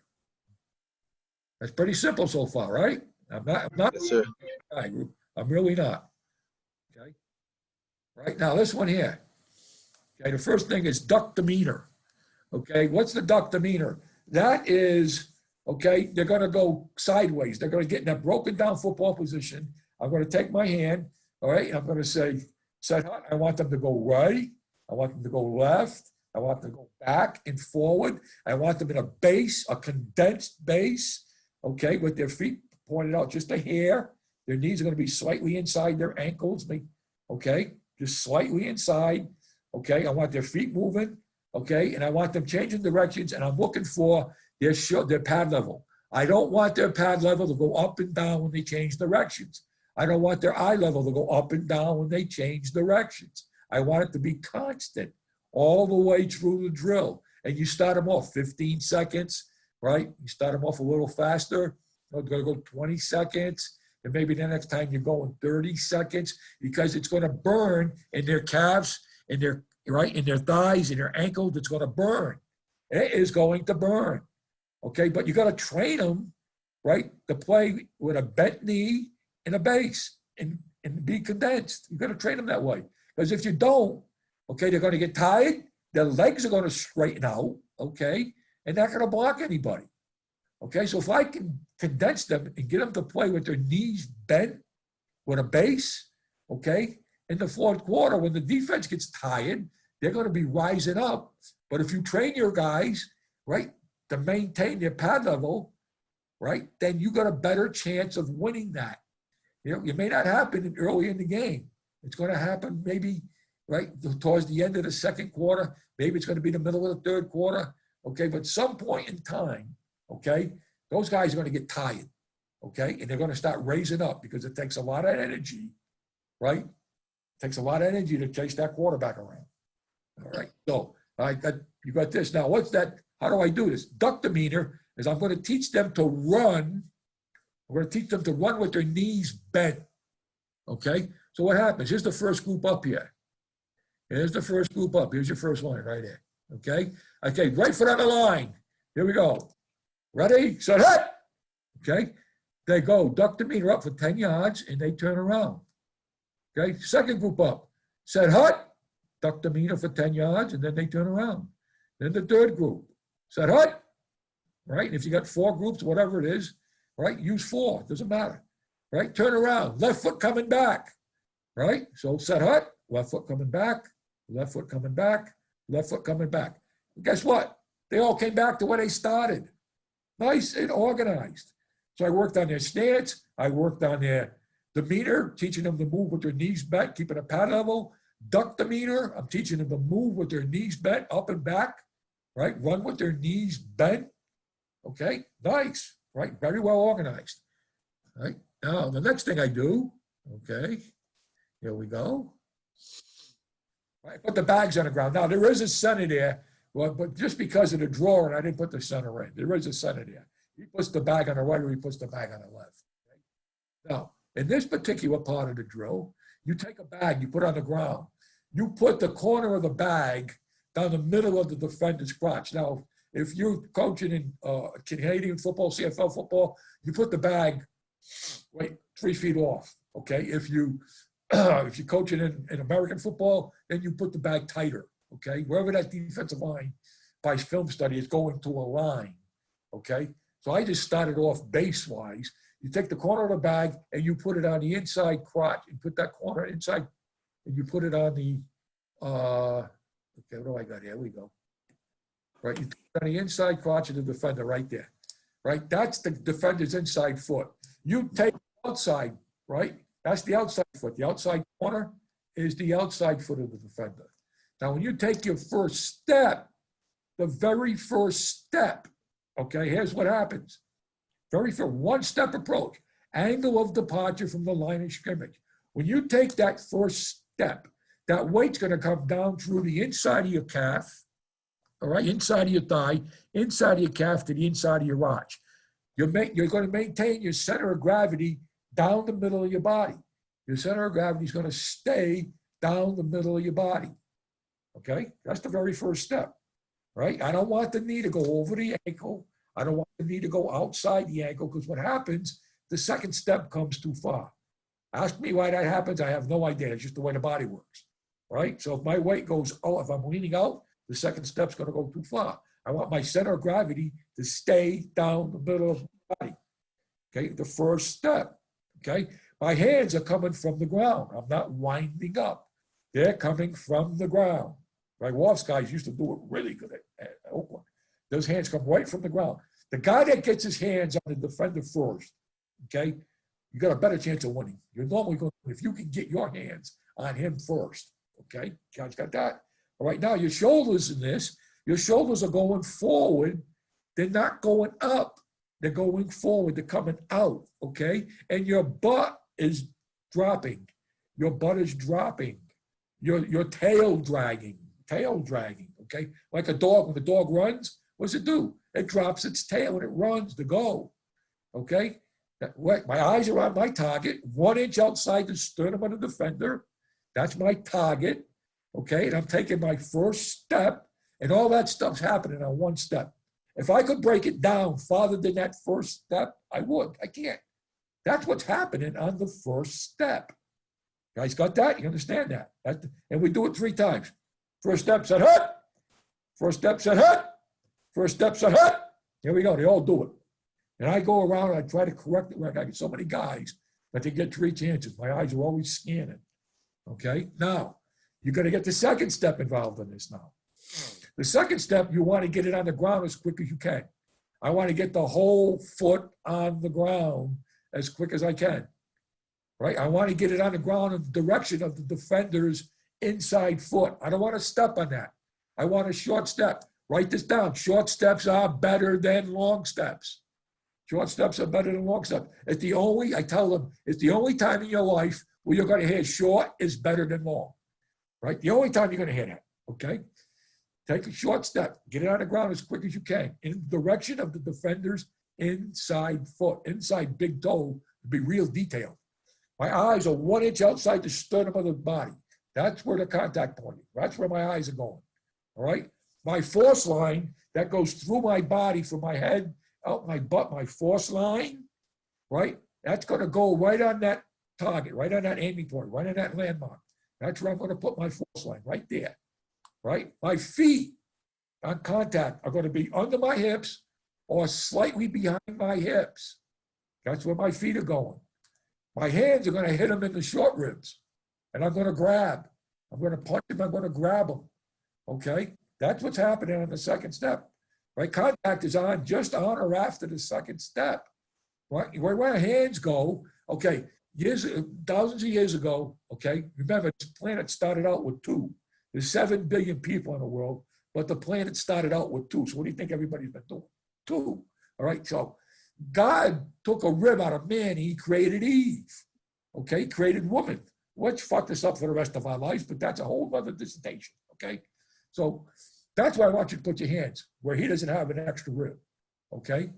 [SPEAKER 2] That's pretty simple so far, right? I'm not
[SPEAKER 4] Yes, sir.
[SPEAKER 2] I'm really not, okay? Right now, this one here, okay, the first thing is duck demeanor, okay? What's the duck demeanor? That is, okay, they're going to go sideways. They're going to get in that broken down football position. I'm going to take my hand, all right, and I'm going to say, set hut. I want them to go right. I want them to go left. I want them to go back and forward. I want them in a base, a condensed base, okay, with their feet pointed out just a hair. Their knees are going to be slightly inside their ankles, okay, just slightly inside, okay. I want their feet moving, okay, and I want them changing directions, and I'm looking for their pad level. I don't want their pad level to go up and down when they change directions. I don't want their eye level to go up and down when they change directions. I want it to be constant all the way through the drill. And you start them off 15 seconds, right? You start them off a little faster. You're going to go 20 seconds. And maybe the next time you're going 30 seconds, because it's going to burn in their calves, in their thighs, in their ankles. It's going to burn. It is going to burn. Okay, but you got to train them, right, to play with a bent knee and a base and be condensed. You got to train them that way. Because if you don't, okay, they're going to get tired. Their legs are going to straighten out, okay, and they're not going to block anybody. Okay, so if I can condense them and get them to play with their knees bent with a base, okay, in the fourth quarter, when the defense gets tired, they're going to be rising up. But if you train your guys, right, to maintain their pad level, right, then you got a better chance of winning that. You know, it may not happen early in the game. It's going to happen maybe, right, towards the end of the second quarter. Maybe it's going to be the middle of the third quarter. Okay, but some point in time, okay, those guys are going to get tired, okay, and they're going to start raising up because it takes a lot of energy, right? It takes a lot of energy to chase that quarterback around. All right, so you got this. Now, what's that? How do I do this? Duck demeanor is I'm going to teach them to run. I'm going to teach them to run with their knees bent. Okay? So what happens? Here's the first group up here. Here's the first group up. Here's your first line right here. Okay? Okay, right foot on the line. Here we go. Ready? Set, hit! Okay? They go duck demeanor up for 10 yards and they turn around. Okay? Second group up. Set, hut. Duck demeanor for 10 yards and then they turn around. Then the third group. Set, hut. Right? And if you got 4 groups, whatever it is, right? Use 4. Doesn't matter. Right? Turn around. Left foot coming back. Right? So set, hut. Left foot coming back. Left foot coming back. Left foot coming back. And guess what? They all came back to where they started. Nice and organized. So I worked on their stance. I worked on their demeanor, teaching them to move with their knees bent, keeping a pad level. Duck demeanor, I'm teaching them to move with their knees bent up and back, right? Run with their knees bent. Okay, nice, right? Very well organized. All right, now the next thing I do, okay, here we go. I put the bags on the ground. Now, there is a center there, well, but just because of the drawer, and I didn't put the center in. There is a center there. He puts the bag on the right or he puts the bag on the left. Okay? Now, in this particular part of the drill, you take a bag, you put it on the ground. You put the corner of the bag down the middle of the defender's crotch. Now, if you're coaching in Canadian football, CFL football, you put the bag 3 feet off. Okay, if you're coaching in American football, then you put the bag tighter. Okay, wherever that defensive line by film study is going to a line. Okay, so I just started off base wise. You take the corner of the bag and you put it on the inside crotch. You put that corner inside, and you put it on the. Okay, what do I got here? Here we go. Right, you put it on the inside crotch of the defender right there. Right, that's the defender's inside foot. You take the outside, right? That's the outside foot. The outside corner is the outside foot of the defender. Now, when you take your first step, the very first step, okay, here's what happens. Very first, one-step approach, angle of departure from the line of scrimmage. When you take that first step, that weight's going to come down through the inside of your calf, all right, inside of your thigh, inside of your calf to the inside of your arch. You're going to maintain your center of gravity down the middle of your body. Your center of gravity is going to stay down the middle of your body. Okay, that's the very first step, right? I don't want the knee to go over the ankle. I don't want the knee to go outside the ankle, because what happens, the second step comes too far. Ask me why that happens. I have no idea. It's just the way the body works, right? So if my weight goes, if I'm leaning out, the second step's going to go too far. I want my center of gravity to stay down the middle of the body. Okay, the first step. Okay, my hands are coming from the ground. I'm not winding up. They're coming from the ground. Right, Waufle's guys used to do it really good at Oakland. Those hands come right from the ground. The guy that gets his hands on the defender first, okay, you got a better chance of winning. You're normally going to, if you can get your hands on him first. Okay, guys got that? All right, now your shoulders in this, your shoulders are going forward. They're not going up. They're going forward. They're coming out, okay? And your butt is dropping. Your butt is dropping. Your tail dragging, okay? Like a dog, when the dog runs, what does it do? It drops its tail and it runs to go, okay? My eyes are on my target, 1 inch outside the sternum of the defender. That's my target, okay? And I'm taking my first step, and all that stuff's happening on one step. If I could break it down farther than that first step, I would. I can't. That's what's happening on the first step. Guys got that? You understand that? And we do it 3 times. First step, set, hut. First step, set, hut. First step, set, hut. Here we go. They all do it. And I go around and I try to correct it. Like I get so many guys that they get 3 chances. My eyes are always scanning. Okay? Now, you're going to get the second step involved in this now. The second step, you want to get it on the ground as quick as you can. I want to get the whole foot on the ground as quick as I can. Right? I want to get it on the ground in the direction of the defender's inside foot. I don't want to step on that. I want a short step. Write this down. Short steps are better than long steps. Short steps are better than long steps. I tell them, it's the only time in your life where you're going to hear short is better than long. Right? The only time you're going to hear that. Okay? Take a short step. Get it on the ground as quick as you can in the direction of the defender's inside foot, inside big toe, to be real detailed. My eyes are 1 inch outside the sternum of the body. That's where the contact point is. That's where my eyes are going. All right? My force line that goes through my body from my head, out my butt, my force line, right? That's going to go right on that target, right on that aiming point, right on that landmark. That's where I'm going to put my force line, right there. Right? My feet on contact are going to be under my hips or slightly behind my hips. That's where my feet are going. My hands are going to hit them in the short ribs, and I'm going to grab. I'm going to punch them. I'm going to grab them. Okay? That's what's happening on the second step. Right? Contact is on just on or after the second step. Right? Where my hands go, okay, thousands of years ago, okay, remember, this planet started out with 2. There's 7 billion people in the world, but the planet started out with 2. So what do you think everybody's been doing? 2. All right, so God took a rib out of man. He created Eve. Okay, created woman. which fucked us up for the rest of our lives, but that's a whole other dissertation, okay? So that's why I want you to put your hands where he doesn't have an extra rib, okay?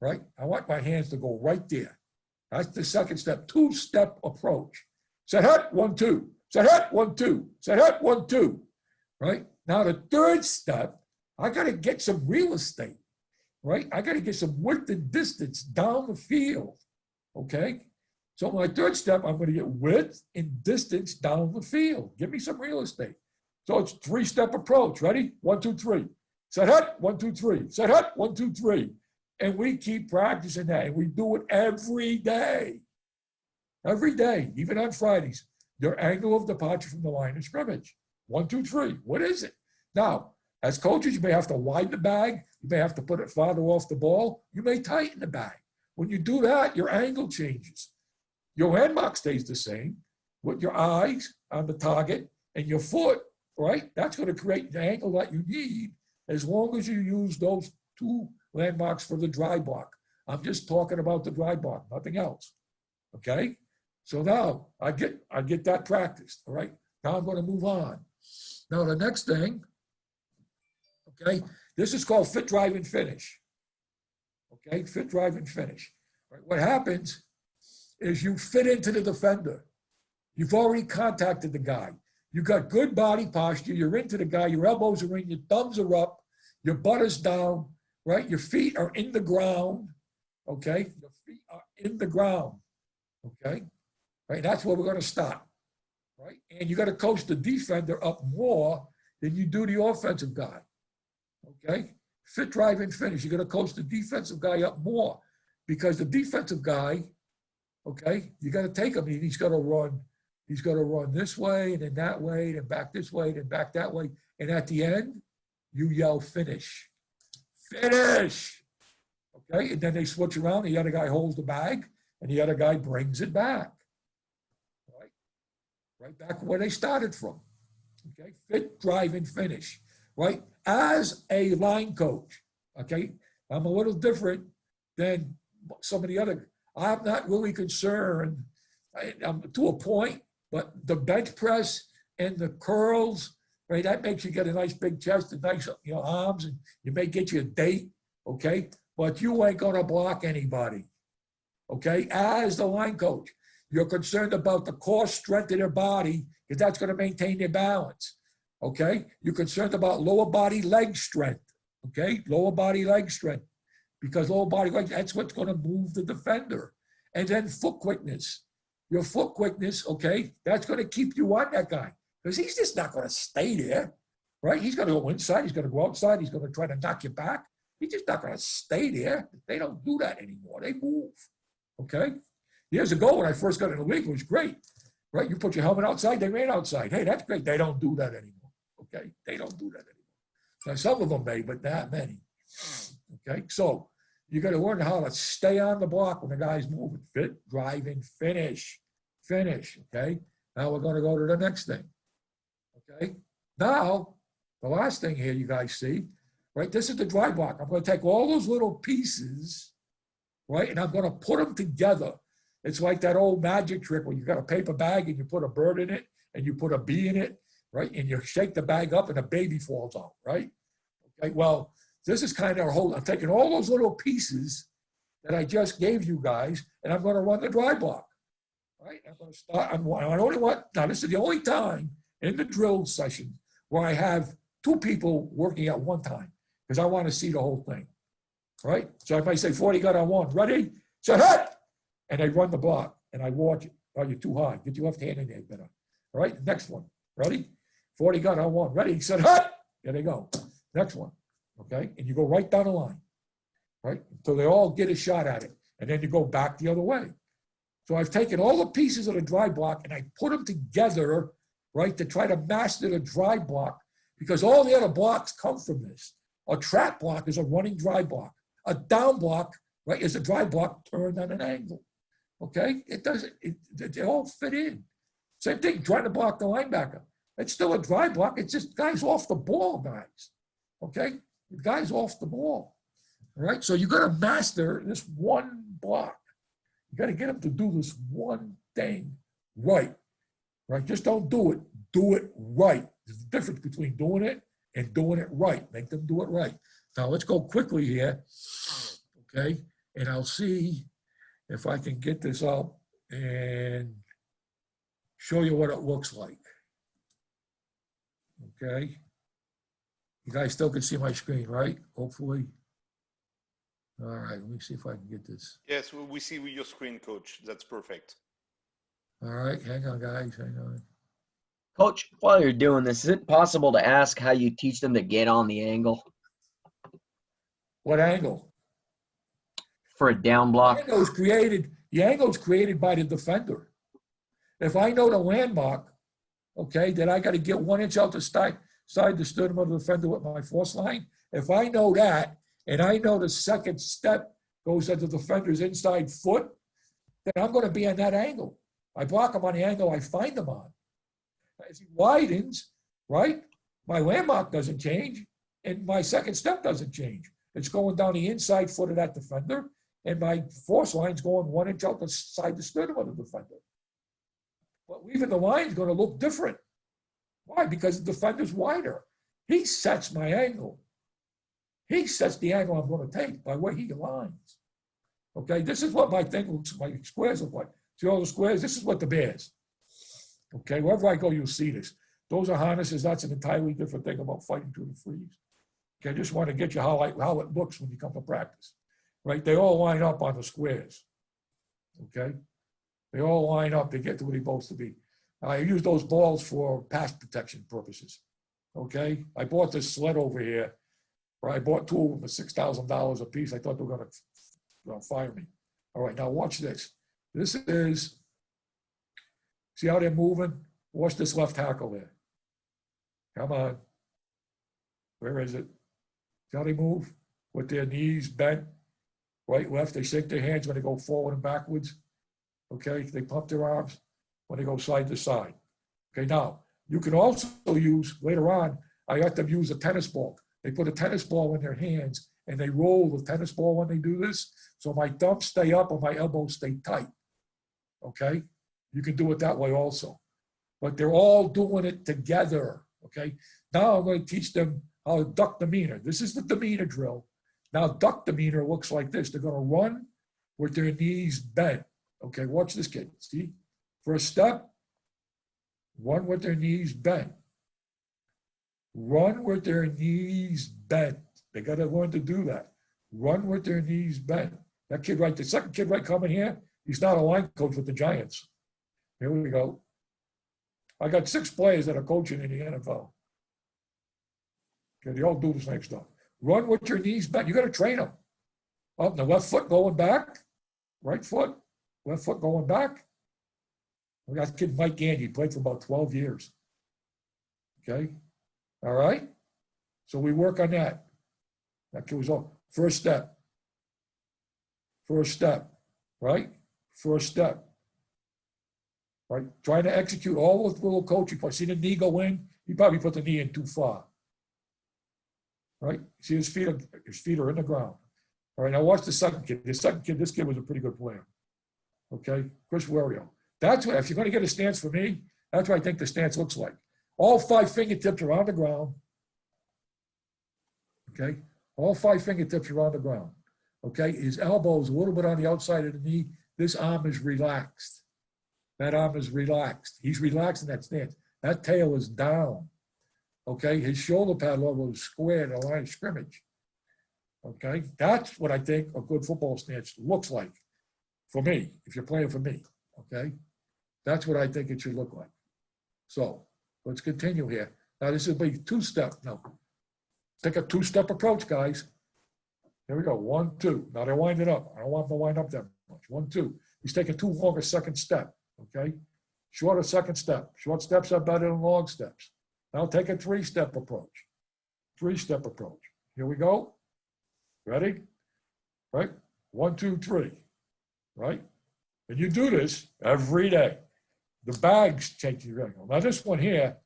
[SPEAKER 2] Right? I want my hands to go right there. That's the second step, two-step approach. Set hut, 1, 2. Set hut, 1, 2. Set hut, 1, 2. Right? Now the third step, I got to get some real estate, right? I got to get some width and distance down the field, okay? So my third step, I'm going to get width and distance down the field. Give me some real estate. So it's 3-step approach. Ready? 1, 2, 3. Set hut, 1, 2, 3. Set hut, 1, 2, 3. And we keep practicing that, and we do it every day. Every day, even on Fridays. Their angle of departure from the line of scrimmage. 1, 2, 3. What is it? Now, as coaches, you may have to widen the bag. You may have to put it farther off the ball. You may tighten the bag. When you do that, your angle changes. Your hand mark stays the same with your eyes on the target and your foot, right? That's going to create the angle that you need as long as you use those 2 landmarks for the dry block. I'm just talking about the dry block, nothing else. Okay? So now I get that practiced. All right. Now I'm going to move on. Now the next thing, okay, this is called fit, drive, and finish. Okay, fit, drive, and finish. Right. What happens is you fit into the defender. You've already contacted the guy. You got good body posture. You're into the guy. Your elbows are in. Your thumbs are up. Your butt is down. Right? Your feet are in the ground, okay? Your feet are in the ground, okay? Right, that's where we're gonna stop, right? And you gotta coach the defender up more than you do the offensive guy, okay? Fit, drive, and finish. You're gonna coach the defensive guy up more because the defensive guy, okay, you gotta take him and he's gonna run this way and then that way, then back this way, then back that way. And at the end, you yell finish. Finish. Okay, and then they switch around. The other guy holds the bag, and the other guy brings it back. Right back where they started from. Okay, fit, drive, and finish. Right, as a line coach. Okay, I'm a little different than some of the other. I'm not really concerned. I'm to a point, but the bench press and the curls. Right, that makes you get a nice big chest and nice, arms, and you may get you a date, okay? But you ain't gonna block anybody, okay? As the line coach, you're concerned about the core strength of their body because that's gonna maintain their balance, okay? You're concerned about lower body leg strength, okay? Lower body leg strength, because lower body leg, that's what's gonna move the defender. And then foot quickness. Your foot quickness, okay? That's gonna keep you on that guy. Because he's just not going to stay there, right? He's going to go inside. He's going to go outside. He's going to try to knock you back. He's just not going to stay there. They don't do that anymore. They move, okay? Years ago, when I first got in the league, it was great, right? You put your helmet outside, they ran outside. Hey, that's great. They don't do that anymore, okay? They don't do that anymore. Now, some of them may, but not many, okay? So you got to learn how to stay on the block when the guy's moving. Fit, drive, and finish. Finish, okay? Now we're going to go to the next thing. Okay, now the last thing here you guys see, right? This is the dry block. I'm going to take all those little pieces, right? And I'm going to put them together. It's like that old magic trick where you got a paper bag and you put a bird in it and you put a bee in it, right? And you shake the bag up and a baby falls out, right? Okay, well, this is kind of a whole, I'm taking all those little pieces that I just gave you guys and I'm going to run the dry block, right? I'm going to start, I only want, now this is the only time in the drill session where I have 2 people working at one time because I want to see the whole thing, right? So I might say 40 gun on 1, ready, set, hit, and I run the block and I watch it. Oh, you're too high. Get your left hand in there better. All right, next one, ready, 40 gun on 1, ready, set, hit, there they go. Next one, okay? And you go right down the line, right? Until they all get a shot at it. And then you go back the other way. So I've taken all the pieces of the dry block and I put them together, right, to try to master the dry block because all the other blocks come from this. A trap block is a running dry block. A down block, right, is a dry block turned on an angle. Okay? It doesn't, they all fit in. Same thing, trying to block the linebacker. It's still a dry block. It's just guys off the ball, guys. Okay? The guys off the ball. All right? So you got to master this one block. You got to get them to do this one thing right. right? Just don't do it. Do it right. There's a difference between doing it and doing it right. Make them do it right. Now, let's go quickly here, okay? And I'll see if I can get this up and show you what it looks like, okay? You guys still can see my screen, right? Hopefully. All right, let me see if I can get this.
[SPEAKER 4] Yes, we see your screen, Coach. That's perfect.
[SPEAKER 2] All right, hang on, guys, hang on.
[SPEAKER 5] Coach, while you're doing this, is it possible to ask how you teach them to get on the angle
[SPEAKER 2] What angle?
[SPEAKER 5] for a down block?
[SPEAKER 2] The angle's created by the defender. If I know the landmark, okay, then I got to get 1 inch out the side the sternum of the defender with my force line. If I know that, and I know the second step goes at the defender's inside foot, then I'm going to be on that angle. I block him on the angle I find him on. As he widens, right, my landmark doesn't change, and my second step doesn't change. It's going down the inside foot of that defender, and my force line's going 1 inch out the side the sternum of the defender. But even the line's going to look different. Why? Because the defender's wider. He sets my angle. He sets the angle I'm going to take by what he aligns. Okay, this is what my thing looks, my squares look like. See all the squares? This is what the bears. Okay, wherever I go, you'll see this. Those are harnesses. That's an entirely different thing about fighting to the freeze. Okay, I just want to get you how it looks when you come to practice. Right? They all line up on the squares. Okay? They all line up. They get to where they're supposed to be. I use those balls for pass protection purposes. Okay? I bought this sled over here. I bought 2 of them for $6,000 a piece. I thought they were going to fire me. All right, now watch this. This is, see how they're moving? Watch this left tackle there. Come on. Where is it? See how they move? With their knees bent, right, left. They shake their hands when they go forward and backwards. Okay, they pump their arms when they go side to side. Okay, now, you can also use, later on, I let them use a tennis ball. They put a tennis ball in their hands and they roll the tennis ball when they do this. So my thumbs stay up and my elbows stay tight. Okay? You can do it that way also. But they're all doing it together. Okay? Now I'm going to teach them how to duck demeanor. This is the demeanor drill. Now duck demeanor looks like this. They're going to run with their knees bent. Okay, watch this, kid. See? First step, run with their knees bent. Run with their knees bent. They got to learn to do that. Run with their knees bent. That kid right, the second kid right coming here, he's not a line coach with the Giants. Here we go. I got 6 players that are coaching in the NFL. Okay, they all do the same stuff. Run with your knees bent. You got to train them. Up the left foot going back, right foot, left foot going back. We got kid Mike Gandy, played for about 12 years. Okay. All right? So we work on that. That kid was all first step. First step, right? First step. Right? Trying to execute all those little coaching points. See the knee go in? He probably put the knee in too far. Right? See his feet are in the ground. All right, now watch the second kid. The second kid, this kid was a pretty good player. Okay? Chris Wario. That's what, if you're going to get a stance for me, that's what I think the stance looks like. All 5 fingertips are on the ground. Okay? All 5 fingertips are on the ground. Okay? His elbow is a little bit on the outside of the knee. This arm is relaxed. That arm is relaxed. He's relaxed in that stance. That tail is down. Okay? His shoulder pad level is square in a line of scrimmage. Okay? That's what I think a good football stance looks like for me, if you're playing for me. Okay? That's what I think it should look like. So, let's continue here. Now, this will be 2-step. Now, take a 2-step approach, guys. Here we go. 1, 2. Now, they're winding up. I don't want them to wind up that much. 1, 2. He's taking too long a second step. Okay? Shorter second step. Short steps are better than long steps. Now, take a 3-step approach. 3-step approach. Here we go. Ready? Right? 1, 2, 3. Right? And you do this every day. The bags change your angle. Now this one here,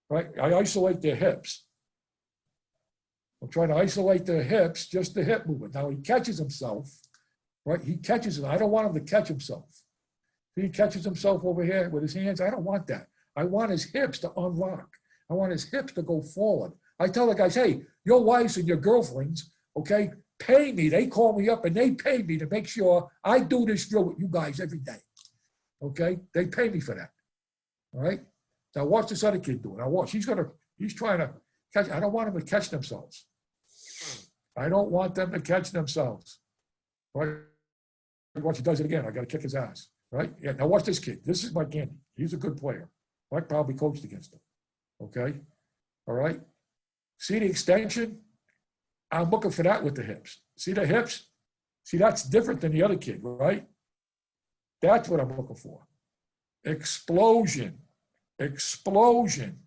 [SPEAKER 2] right, I isolate their hips. I'm trying to isolate their hips, just the hip movement. Now he catches himself, right? He catches it. I don't want him to catch himself. He catches himself over here with his hands. I don't want that. I want his hips to unlock. I want his hips to go forward. I tell the guys, hey, your wives and your girlfriends, okay, pay me. They call me up and they pay me to make sure I do this drill with you guys every day. Okay? They pay me for that. All right? Now watch this other kid do it. Now watch. He's trying to catch. I don't want them to catch themselves. I don't want them to catch themselves. Right? Watch, he does it again. I got to kick his ass. Right? Yeah. Now watch this kid. This is Mike Andy. He's a good player. Mike probably coached against him. Okay? All right? See the extension? I'm looking for that with the hips. See the hips? See, that's different than the other kid, right? That's what I'm looking for. Explosion. Explosion.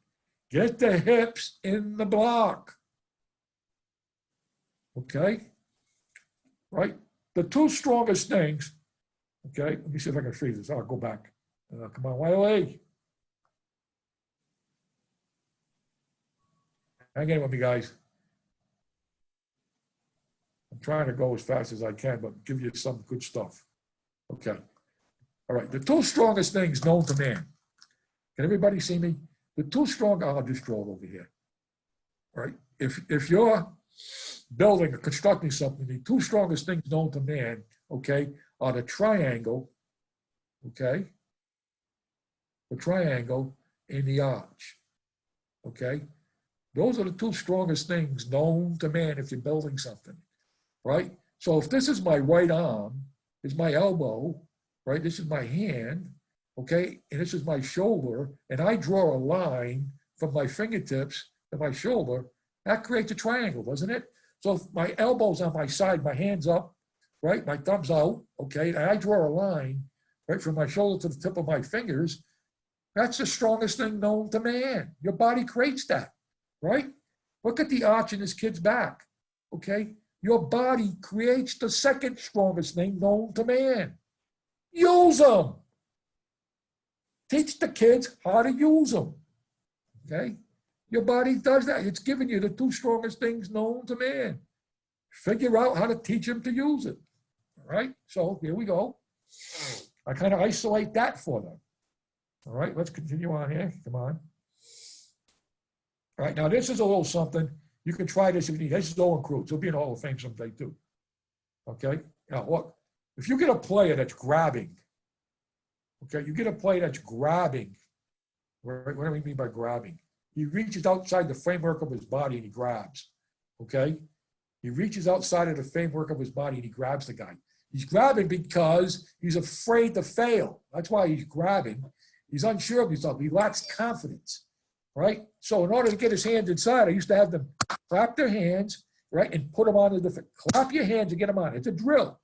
[SPEAKER 2] Get the hips in the block. Okay? Right? The two strongest things, okay? Let me see if I can freeze this. I'll go back. Come on, Wylie. Hang in with me, guys. I'm trying to go as fast as I can, but give you some good stuff. Okay. All right. The two strongest things known to man. Can everybody see me? The two strong, I'll just draw it over here. All right. If you're building or constructing something, the two strongest things known to man, okay, are the triangle, okay, the triangle and the arch, okay? Those are the two strongest things known to man if you're building something, right? So if this is my right arm, is my elbow, right? This is my hand, okay? And this is my shoulder, and I draw a line from my fingertips to my shoulder, that creates a triangle, doesn't it? So if my elbow's on my side, my hand's up, right? My thumb's out, okay? And I draw a line, right, from my shoulder to the tip of my fingers, that's the strongest thing known to man. Your body creates that. Right? Look at the arch in this kid's back, okay? Your body creates the second strongest thing known to man. Use them. Teach the kids how to use them, okay? Your body does that. It's giving you the two strongest things known to man. Figure out how to teach them to use it, all right? So here we go. I kind of isolate that for them. All right, let's continue on here. Come on. All right, now this is a little something. You can try this if you need. This is Owen Cruz. He'll be in the Hall of Fame someday too. Okay, now look, if you get a player that's grabbing, okay, you get a player that's grabbing, what do we mean by grabbing? He reaches outside the framework of his body and he grabs, okay? He reaches outside of the framework of his body and he grabs the guy. He's grabbing because he's afraid to fail. That's why he's grabbing. He's unsure of himself. He lacks confidence. Right? So in order to get his hands inside, I used to have them clap their hands, right, and put them on the defense. Clap your hands and get them on. It's a drill.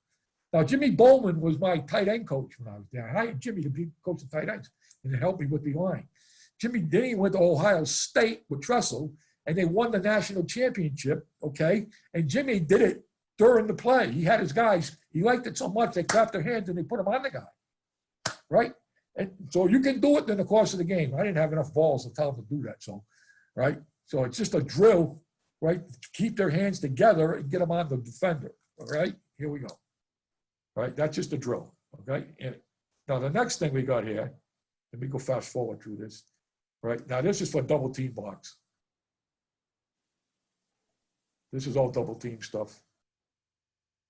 [SPEAKER 2] Now, Jimmy Bowman was my tight end coach when I was there. I hired Jimmy to be coach of tight ends and to help me with the line. Jimmy then went to Ohio State with Tressel, and they won the national championship, okay? And Jimmy did it during the play. He had his guys. He liked it so much, they clapped their hands and they put them on the guy, right? And so you can do it in the course of the game. I didn't have enough balls to tell them to do that. So, right? So it's just a drill, right? To keep their hands together and get them on the defender. All right? Here we go. All right? That's just a drill. Okay? And now the next thing we got here, let me go fast forward through this. All right? Now this is for double team blocks. This is all double team stuff.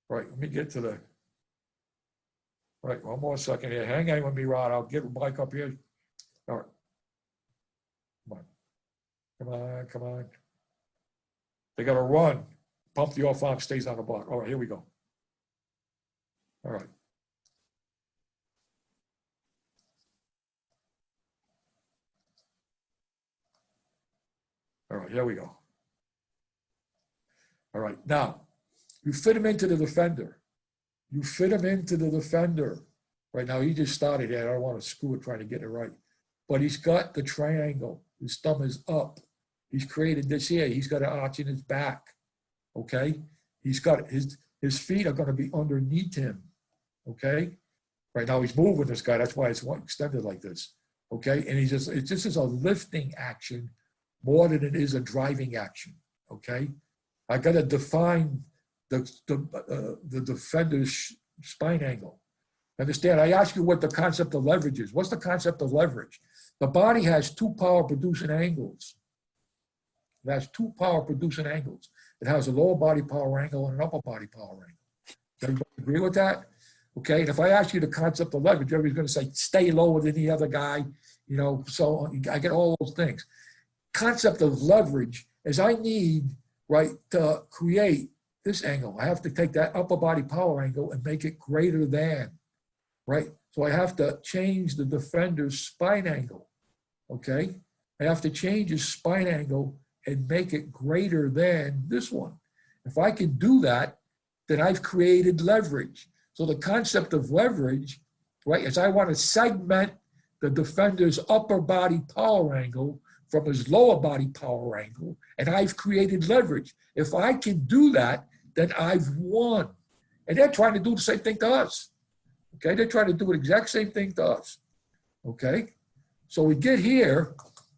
[SPEAKER 2] All right? Let me get to the. All right, one more second here. Hang on with me, Rod. I'll get Mike up here. All right. Come on. Come on, come on. They got to run. Pump the off arm, stays on the block. All right, here we go. All right. All right, here we go. All right, now, you fit him into the defender. You fit him into the defender. Right now, he just started it. I don't want to screw it trying to get it right. But he's got the triangle. His thumb is up. He's created this here. He's got an arch in his back. Okay? He's got his feet are going to be underneath him. Okay? Right now, he's moving this guy. That's why it's extended like this. Okay? And it's just is a lifting action more than it is a driving action. Okay? I got to define the defender's spine angle. Understand? I ask you what the concept of leverage is. What's the concept of leverage? The body has two power producing angles. It has two power producing angles. It has a lower body power angle and an upper body power angle. Does everybody agree with that? Okay, and if I ask you the concept of leverage, everybody's going to say, stay lower than the other guy, you know, so I get all those things. Concept of leverage is I need, right, to create this angle. I have to take that upper body power angle and make it greater than, right? So I have to change the defender's spine angle, okay? I have to change his spine angle and make it greater than this one. If I can do that, then I've created leverage. So the concept of leverage, right, is I want to segment the defender's upper body power angle from his lower body power angle, and I've created leverage. If I can do that, then I've won. And they're trying to do the same thing to us. Okay, they're trying to do the exact same thing to us. Okay, so we get here,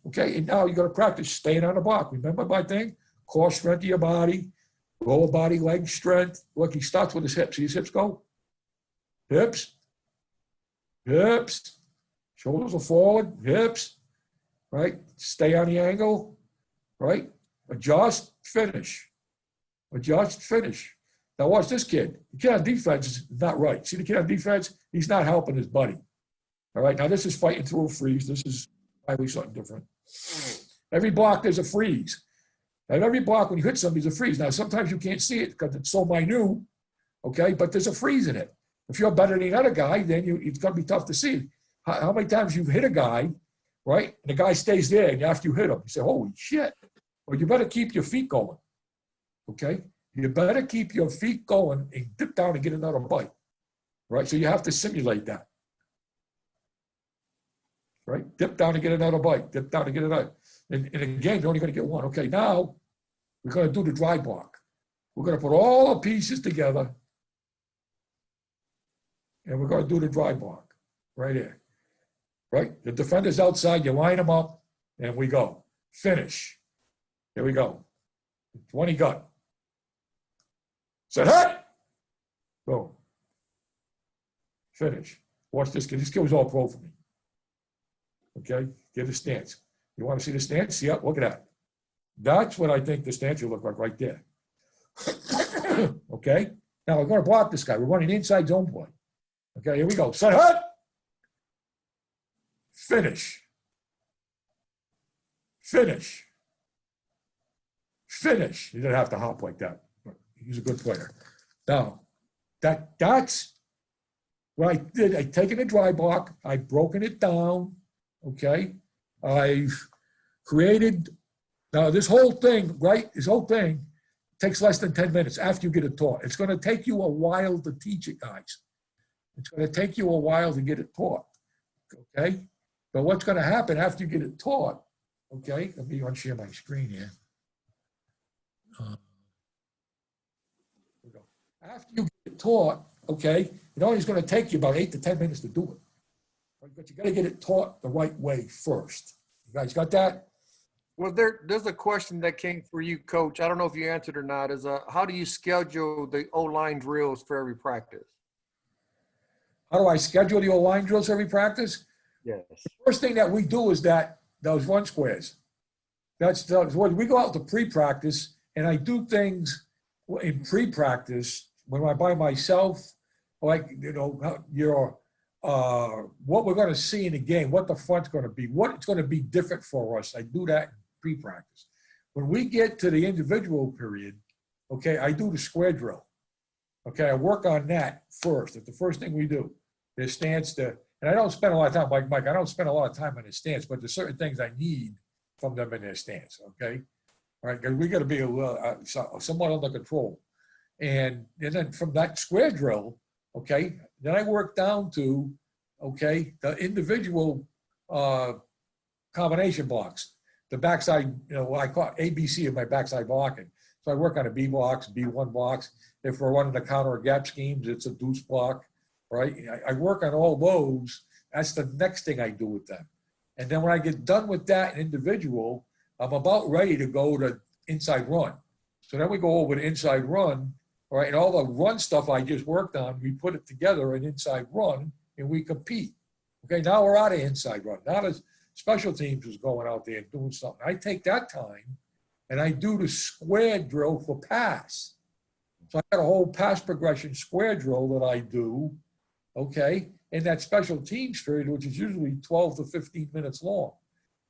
[SPEAKER 2] okay, and now you got to practice staying on the block. Remember my thing? Core strength of your body, lower body leg strength. Look, he starts with his hips. See his hips go? Hips, hips, shoulders are forward, hips, right? Stay on the angle, right? Adjust, finish. Adjust, finish. Now watch this kid. The kid on defense is not right. See the kid on defense? He's not helping his buddy. All right, now this is fighting through a freeze. This is probably something different. Every block, there's a freeze. And every block, when you hit somebody, there's a freeze. Now, sometimes you can't see it because it's so minute, okay? But there's a freeze in it. If you're better than the other guy, then it's going to be tough to see. How many times you've hit a guy, right? And the guy stays there, and after you hit him, you say, holy shit. Well, you better keep your feet going, okay? You better keep your feet going and dip down and get another bite, right? So you have to simulate that, right? Dip down and get another bite, dip down and get another. In a game, you're only going to get one. Okay, now we're going to do the dry block. We're going to put all the pieces together, and we're going to do the dry block right here, right? The defender's outside, you line them up, and we go. Finish. Here we go. 20 gut. Set hit. Boom. Finish. Watch this kid. This kid was all pro for me. Okay? Get a stance. You want to see the stance? Yep, look at that. That's what I think the stance will look like right there. Okay? Now we're going to block this guy. We're running inside zone play. Okay, here we go. Set hit. Finish. Finish. Finish. He didn't have to hop like that. He's a good player. Now, that's what I did. I've taken a dry block. I've broken it down. Okay? I've created, now this whole thing, right? This whole thing takes less than 10 minutes after you get it taught. It's going to take you a while to teach it, guys. It's going to take you a while to get it taught. Okay? But what's going to happen after you get it taught, okay? Let me unshare my screen here. After you get it taught, okay, it only is going to take you about 8 to 10 minutes to do it. But you got to get it taught the right way first. You guys got that?
[SPEAKER 1] Well, there's a question that came for you, Coach. I don't know if you answered or not. Is how do you schedule the O-line drills for every practice?
[SPEAKER 2] How do I schedule the O-line drills for every practice?
[SPEAKER 1] Yes.
[SPEAKER 2] The first thing that we do is those run squares. That's when we go out to pre-practice, and I do things in pre-practice when I'm by myself, like, you know, what we're going to see in the game, what the front's going to be, what it's going to be different for us. I do that in pre-practice. When we get to the individual period, okay, I do the square drill. Okay, I work on that first. That's the first thing we do. Their stance, and I don't spend a lot of time, like Mike, I don't spend a lot of time on their stance, but there's certain things I need from them in their stance, okay? All right, because we got to be somewhat under control. And then from that square drill, okay, then I work down to, okay, the individual combination blocks. The backside, you know, what I call ABC of my backside blocking. So I work on a B blocks, B1 blocks. If we're running the counter or gap schemes, it's a deuce block, right? I work on all those. That's the next thing I do with them. And then when I get done with that individual, I'm about ready to go to inside run. So then we go over to inside run, all right, and all the run stuff I just worked on, we put it together in inside run, and we compete. Okay, now we're out of inside run. Now there's special teams was going out there and doing something. I take that time and I do the square drill for pass. So I got a whole pass progression square drill that I do, okay, in that special teams period, which is usually 12 to 15 minutes long.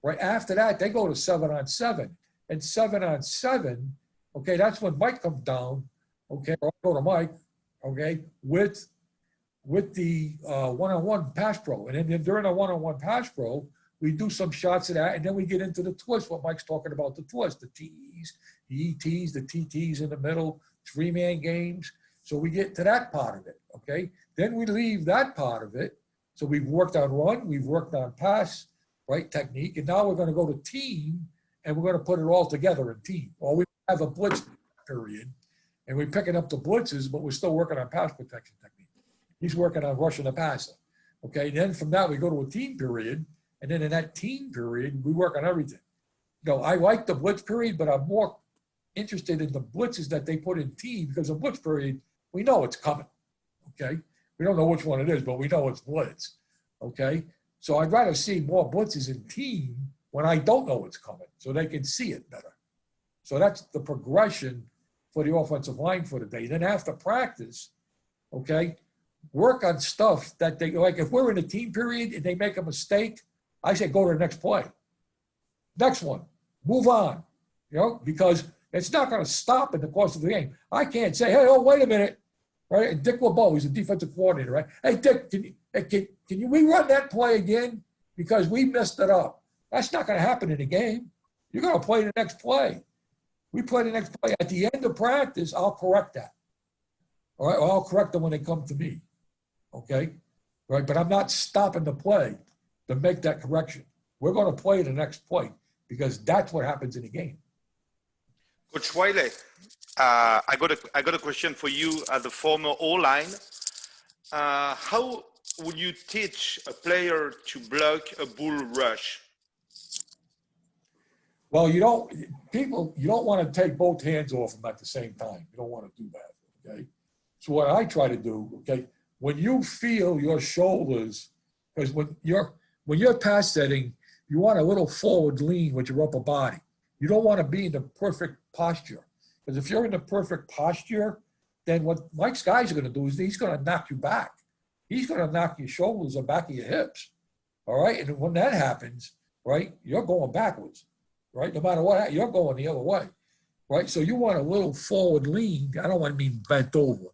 [SPEAKER 2] Right after that, they go to 7-on-7. And 7-on-7, okay, that's when Mike comes down, okay, or I go to Mike, okay, with the one-on-one pass pro. And then during the one-on-one pass pro, we do some shots of that, and then we get into the twist, what Mike's talking about, the twist, the TEs, the ETs, the TTs in the middle, three-man games. So we get to that part of it, okay? Then we leave that part of it. So we've worked on run, we've worked on pass, right, technique, and now we're going to go to team, and we're going to put it all together in team. Or we have a blitz period, and we're picking up the blitzes, but we're still working on pass protection technique. He's working on rushing the passer, okay? Then from that, we go to a team period, and then in that team period, we work on everything. You know, I like the blitz period, but I'm more interested in the blitzes that they put in team, because the blitz period, we know it's coming, okay? We don't know which one it is, but we know it's blitz, okay? So I'd rather see more blitzes in team when I don't know it's coming, so they can see it better. So that's the progression for the offensive line for the day. Then after practice, okay, work on stuff that they, like if we're in a team period and they make a mistake, I say go to the next play. Next one, move on, you know, because it's not going to stop in the course of the game. I can't say, hey, oh, wait a minute, right? And Dick LeBeau, he's a defensive coordinator, right? Hey, Dick, can you rerun that play again? Because we messed it up. That's not going to happen in a game. You're going to play the next play. We play the next play. At the end of practice, I'll correct that. All right, or I'll correct them when they come to me, okay? Right, but I'm not stopping the play to make that correction. We're going to play the next play because that's what happens in the game.
[SPEAKER 4] Coach Wylie, I got a question for you as the former O-line. How would you teach a player to block a bull rush?
[SPEAKER 2] Well, you don't want to take both hands off them at the same time. You don't want to do that, okay? So what I try to do, okay, when you feel your shoulders, because when you're pass setting, you want a little forward lean with your upper body. You don't want to be in the perfect posture. Because if you're in the perfect posture, then what Mike's guys are going to do is he's going to knock you back. He's going to knock your shoulders or back of your hips, all right? And when that happens, right, you're going backwards, right? No matter what, you're going the other way, right? So you want a little forward lean. I don't want to mean bent over.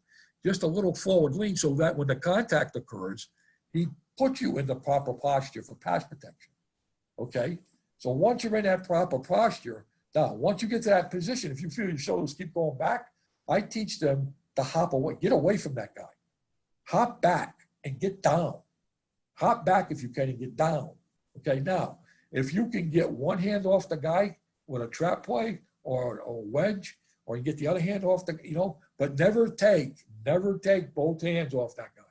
[SPEAKER 2] Just a little forward lean so that when the contact occurs, he puts you in the proper posture for pass protection, okay? So once you're in that proper posture, now, once you get to that position, if you feel your shoulders keep going back, I teach them to hop away, get away from that guy. Hop back and get down. Hop back if you can and get down. Okay, now, if you can get one hand off the guy with a trap play or a wedge, or you get the other hand off the, you know, but never take both hands off that guy.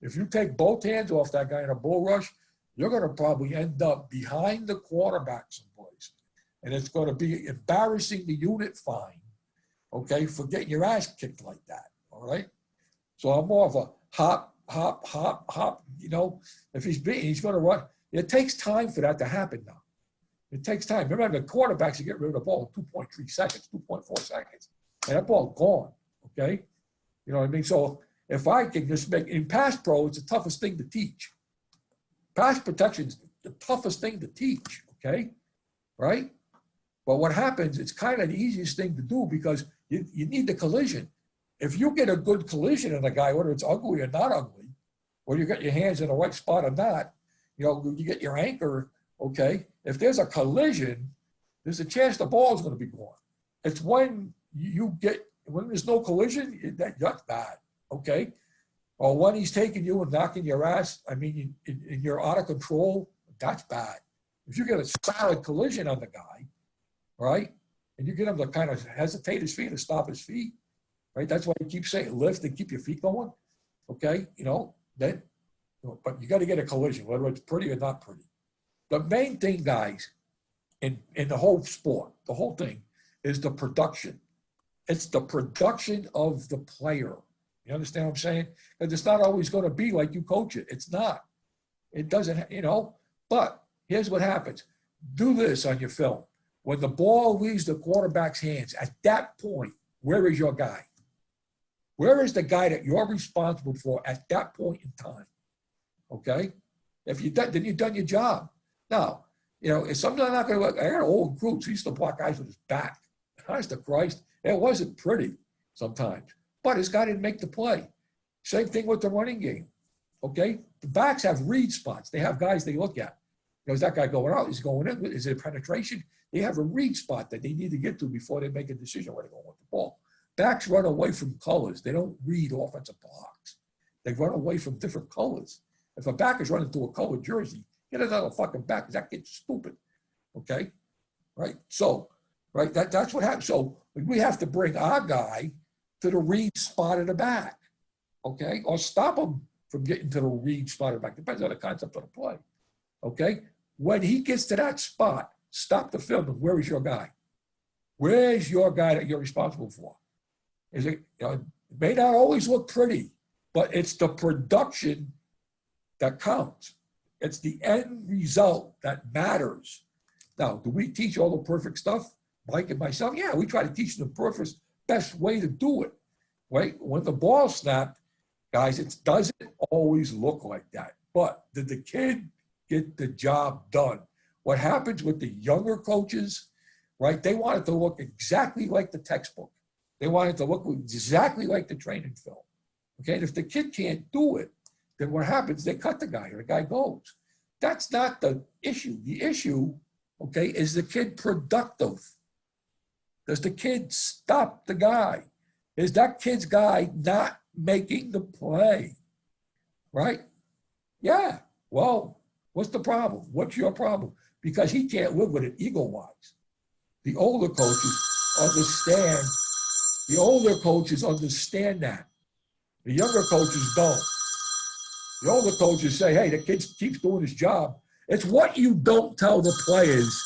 [SPEAKER 2] If you take both hands off that guy in a bull rush, you're going to probably end up behind the quarterback someplace. And it's going to be embarrassing the unit fine, okay, for getting your ass kicked like that, all right? So I'm more of a hop, hop, hop, hop, you know. If he's beating, he's going to run. It takes time for that to happen now. It takes time. Remember, the quarterbacks get rid of the ball in 2.3 seconds, 2.4 seconds. And that ball's gone, okay? You know what I mean? So if I can just make, in pass pro, it's the toughest thing to teach. Pass protection is the toughest thing to teach, okay? Right? But what happens, it's kind of the easiest thing to do because you need the collision. If you get a good collision in a guy, whether it's ugly or not ugly, or you got your hands in the right spot or not, you know, you get your anchor, okay? If there's a collision, there's a chance the ball's going to be gone. It's when when there's no collision, that's bad, okay? Or when he's taking you and knocking your ass, I mean, and you're out of control, that's bad. If you get a solid collision on the guy, right, and you get him to kind of hesitate his feet and stop his feet, right? That's why you keep saying lift and keep your feet going, okay? You know, then, but you got to get a collision, whether it's pretty or not pretty. The main thing, guys, in the whole sport, the whole thing, is the production. It's the production of the player. You understand what I'm saying? Because it's not always going to be like you coach it. It's not. It doesn't, you know, but Here's what happens. Do this on your film. When the ball leaves the quarterback's hands, at that point, where is your guy? Where is the guy that you're responsible for at that point in time? Okay? If you done, then you've done your job. Now, if sometimes I'm not going to look, I got old groups. He used to block guys with his back. Honest to Christ, it wasn't pretty sometimes. But his guy didn't make the play. Same thing with the running game. Okay? The backs have read spots. They have guys they look at. Is that guy going out? Is he going in? Is it penetration? They have a read spot that they need to get to before they make a decision where they're going with the ball. Backs run away from colors. They don't read offensive blocks. They run away from different colors. If a back is running through a colored jersey, get another fucking back because that gets stupid. Okay? Right? So, right, that's what happens. So we have to bring our guy to the read spot in the back. Okay? Or stop him from getting to the read spot in the back. Depends on the concept of the play. Okay? When he gets to that spot, stop the film and where is your guy? Where's your guy that you're responsible for? Is it, it may not always look pretty, but it's the production that counts. It's the end result that matters. Now, do we teach all the perfect stuff? Mike and myself, yeah, we try to teach the perfect, best way to do it. Right? When the ball snapped, guys, it doesn't always look like that. But did the kid get the job done? What happens with the younger coaches, right? They want it to look exactly like the textbook. They want it to look exactly like the training film. Okay, and if the kid can't do it, then what happens? They cut the guy or the guy goes. That's not the issue. The issue, okay, is the kid productive? Does the kid stop the guy? Is that kid's guy not making the play? Right? Yeah. Well, what's the problem? What's your problem? Because he can't live with it ego-wise. The older coaches understand. The older coaches understand that. The younger coaches don't. The older coaches say, hey, the kid keeps doing his job. It's what you don't tell the players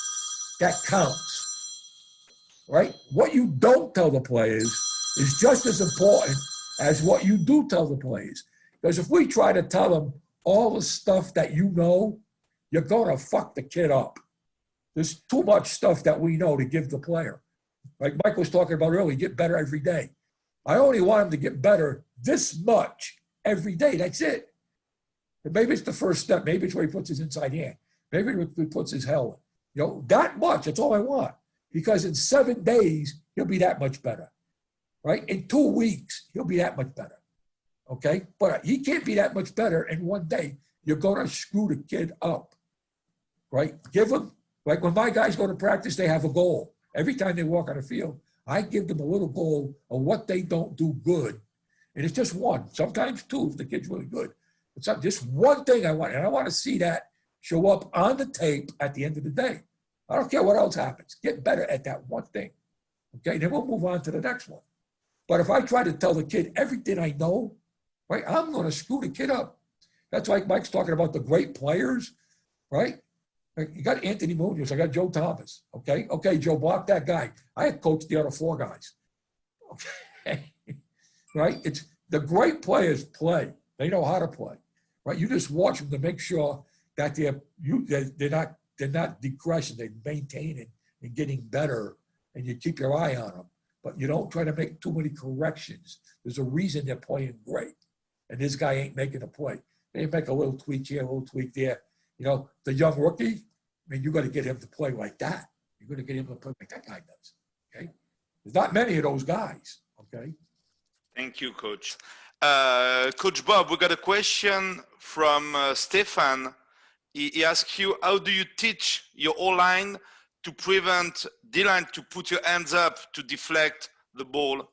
[SPEAKER 2] that counts. Right? What you don't tell the players is just as important as what you do tell the players. Because if we try to tell them all the stuff that you know, you're going to fuck the kid up. There's too much stuff that we know to give the player. Like Mike was talking about earlier, get better every day. I only want him to get better this much every day. That's it. And maybe it's the first step. Maybe it's where he puts his inside hand. Maybe he puts his helmet. That much. That's all I want. Because in 7 days, he'll be that much better. Right? In 2 weeks, he'll be that much better. Okay? But he can't be that much better in 1 day. You're going to screw the kid up. Right? Give him, like when my guys go to practice, they have a goal. Every time they walk on the field, I give them a little goal of what they don't do good. And it's just one, sometimes two if the kid's really good. It's not just one thing I want. And I want to see that show up on the tape at the end of the day. I don't care what else happens. Get better at that one thing. Okay, then we'll move on to the next one. But if I try to tell the kid everything I know, right, I'm going to screw the kid up. That's like Mike's talking about the great players, right? You got Anthony Munoz. I got Joe Thomas. Okay, Joe, block that guy. I had coached the other 4 guys. Okay, right? It's the great players play. They know how to play, right? You just watch them to make sure that they're not decreasing. They're maintaining and getting better, and you keep your eye on them. But you don't try to make too many corrections. There's a reason they're playing great, and this guy ain't making a play. They make a little tweak here, a little tweak there. The young rookie, you got to get him to play like that. You're going to get him to play like that guy does. Okay? There's not many of those guys. Okay?
[SPEAKER 4] Thank you, Coach. Coach Bob, we got a question from Stefan. He asks you, how do you teach your O-line to prevent D-line to put your hands up to deflect the ball?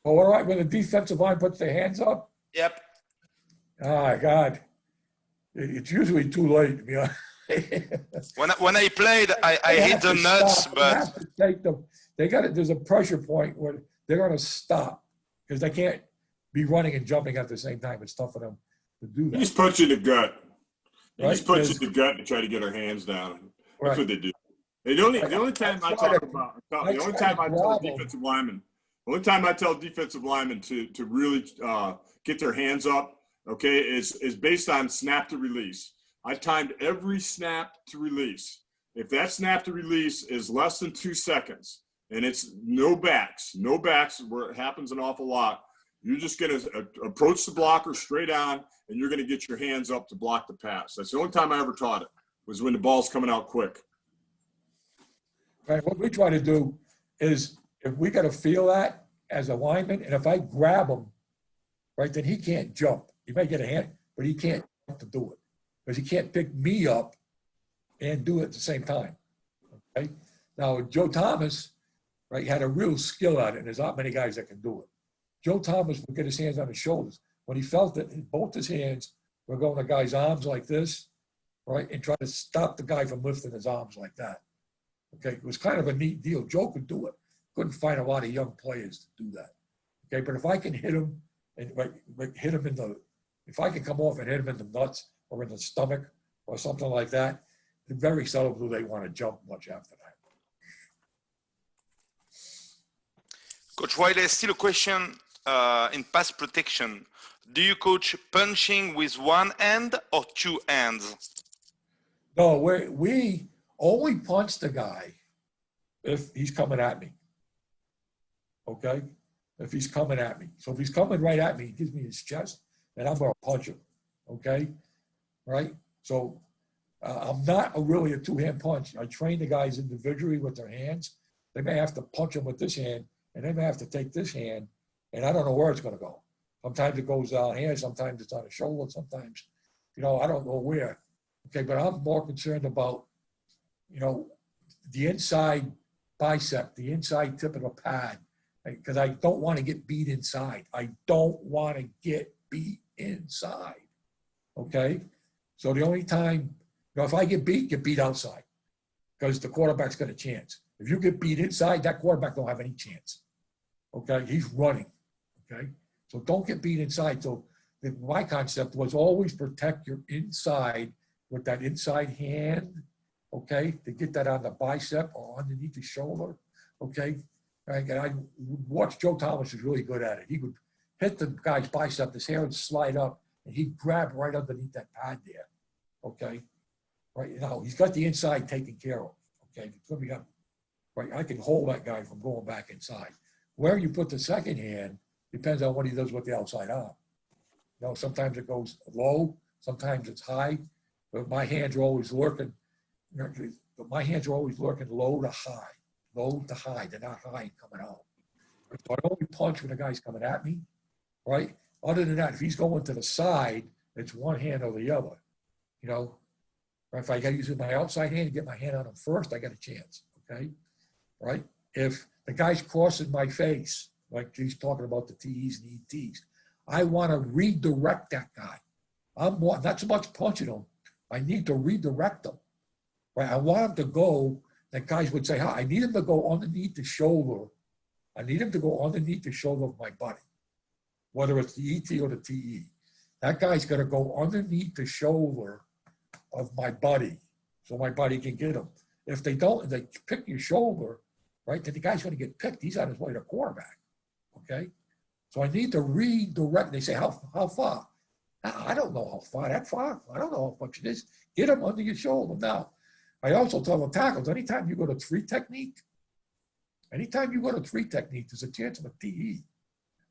[SPEAKER 2] Oh, all right, when the defensive line puts their hands up?
[SPEAKER 4] Yep.
[SPEAKER 2] Oh, my God. It's usually too late, to be honest.
[SPEAKER 4] When I played, I hit the nuts, but
[SPEAKER 2] there's a pressure point where they're going to stop because they can't be running and jumping at the same time. It's tough for them to do that.
[SPEAKER 3] He just punch you in the gut. He
[SPEAKER 2] Right?
[SPEAKER 3] just punch you in the gut and try to get our hands down. That's
[SPEAKER 2] Right.
[SPEAKER 3] what they do. And the only time I tell defensive linemen to really get their hands up, okay, is based on snap to release. I timed every snap to release. If that snap to release is less than 2 seconds and it's no backs where it happens an awful lot, you're just going to approach the blocker straight on and you're going to get your hands up to block the pass. That's the only time I ever taught it, was when the ball's coming out quick.
[SPEAKER 2] Right. What we try to do is, if we got to feel that as a lineman, and if I grab him, right, then he can't jump. He might get a hand, but he can't jump to do it because he can't pick me up and do it at the same time. Okay. Now, Joe Thomas, right, had a real skill at it, and there's not many guys that can do it. Joe Thomas would get his hands on his shoulders. When he felt it, both his hands were going to the guy's arms like this, right, and try to stop the guy from lifting his arms like that. Okay, it was kind of a neat deal. Joe could do it. Couldn't find a lot of young players to do that. Okay, but if I can hit him and hit him in the, if I can come off and hit him in the nuts or in the stomach or something like that, very seldom do they want to jump much after that.
[SPEAKER 4] Coach Wylie, still a question in pass protection. Do you coach punching with one hand or two hands?
[SPEAKER 2] No, we only punch the guy if he's coming at me. Okay? If he's coming at me. So if he's coming right at me, he gives me his chest, then I'm going to punch him. Okay? Right? So I'm not really a two-hand punch. I train the guys individually with their hands. They may have to punch him with this hand, and they may have to take this hand, and I don't know where it's going to go. Sometimes it goes down here, sometimes it's on the shoulder, sometimes, I don't know where. Okay, but I'm more concerned about, the inside bicep, the inside tip of the pad, because I don't want to get beat inside. I don't want to get beat inside. Okay? So the only time, if I get beat outside, because the quarterback's got a chance. If you get beat inside, that quarterback don't have any chance. Okay? He's running. Okay? So don't get beat inside. So my concept was always protect your inside with that inside hand, okay, to get that on the bicep or underneath the shoulder, okay? And I watched Joe Thomas is really good at it. He would hit the guy's bicep, his hair would slide up, and he'd grab right underneath that pad there, okay? Right, he's got the inside taken care of, okay? Right, I can hold that guy from going back inside. Where you put the second hand depends on what he does with the outside arm. Sometimes it goes low, sometimes it's high, but my hands are always lurking. My hands are always lurking low to high. They're not high and coming out. So I only punch when the guy's coming at me, right? Other than that, if he's going to the side, it's one hand or the other. If I got to use my outside hand to get my hand on him first, I got a chance, okay? Right? If the guy's crossing my face, like he's talking about the T's and ETs, I want to redirect that guy. I'm not so much punching him. I need to redirect him. Right? I want him to go, that guys would say, I need him to go underneath the shoulder. I need him to go underneath the shoulder of my buddy, whether it's the ET or the TE. That guy's going to go underneath the shoulder of my buddy so my buddy can get him. If they don't, if they pick your shoulder, right, then the guy's going to get picked. He's on his way to quarterback, okay? So I need to redirect. They say, how far? I don't know how far. That far? I don't know how much it is. Get him under your shoulder. Now, I also tell the tackles, anytime you go to three technique, there's a chance of a TE,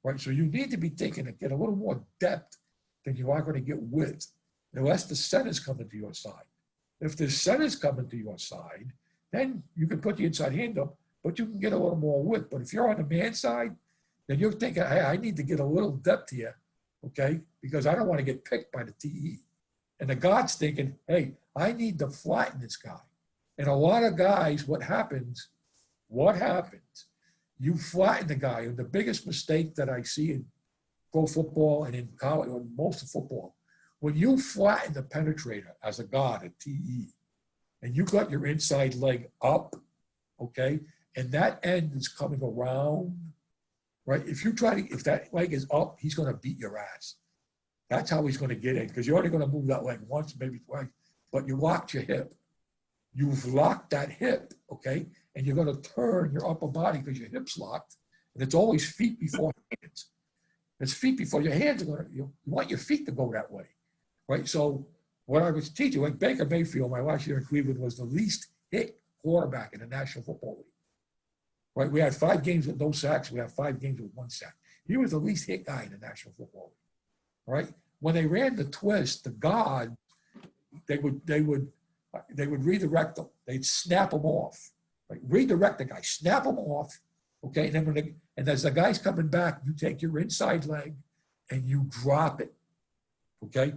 [SPEAKER 2] right? So you need to be taking it, get a little more depth than you are going to get width, unless the center's coming to your side. If the center's coming to your side, then you can put the inside hand up, but you can get a little more width. But if you're on the man side, then you're thinking, hey, I need to get a little depth here, okay? Because I don't want to get picked by the TE. And the guard's thinking, hey, I need to flatten this guy. And a lot of guys, what happens? You flatten the guy. And the biggest mistake that I see in pro football and in college, or most of football, when you flatten the penetrator as a guard, a TE, and you got your inside leg up, okay, and that end is coming around, right? If that leg is up, he's going to beat your ass. That's how he's going to get in, because you're only going to move that leg once, maybe twice, but you locked your hip. You've locked that hip, okay? And you're going to turn your upper body because your hip's locked, and it's always feet before hands. It's feet before your hands are going to, you want your feet to go that way, right? So when I was teaching, like Baker Mayfield, my last year in Cleveland, was the least hit quarterback in the National Football League. Right? We had 5 games with no sacks. We had 5 games with 1 sack. He was the least hit guy in the National Football League. Right? When they ran the twist, the guard, they would redirect them. They'd snap them off. Right? Redirect the guy, snap them off. Okay, and then and as the guy's coming back, you take your inside leg and you drop it. Okay,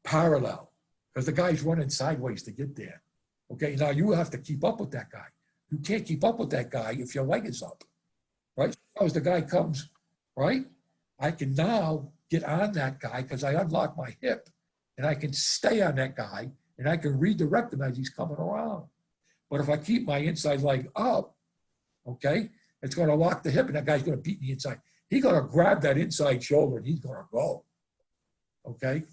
[SPEAKER 2] parallel, because the guy's running sideways to get there. Okay, now you have to keep up with that guy. You can't keep up with that guy if your leg is up. Right? So as the guy comes, right, I can now get on that guy because I unlock my hip, and I can stay on that guy, and I can redirect him as he's coming around. But if I keep my inside leg up, okay, it's going to lock the hip, and that guy's going to beat me inside. He's going to grab that inside shoulder, and he's going to go. Okay?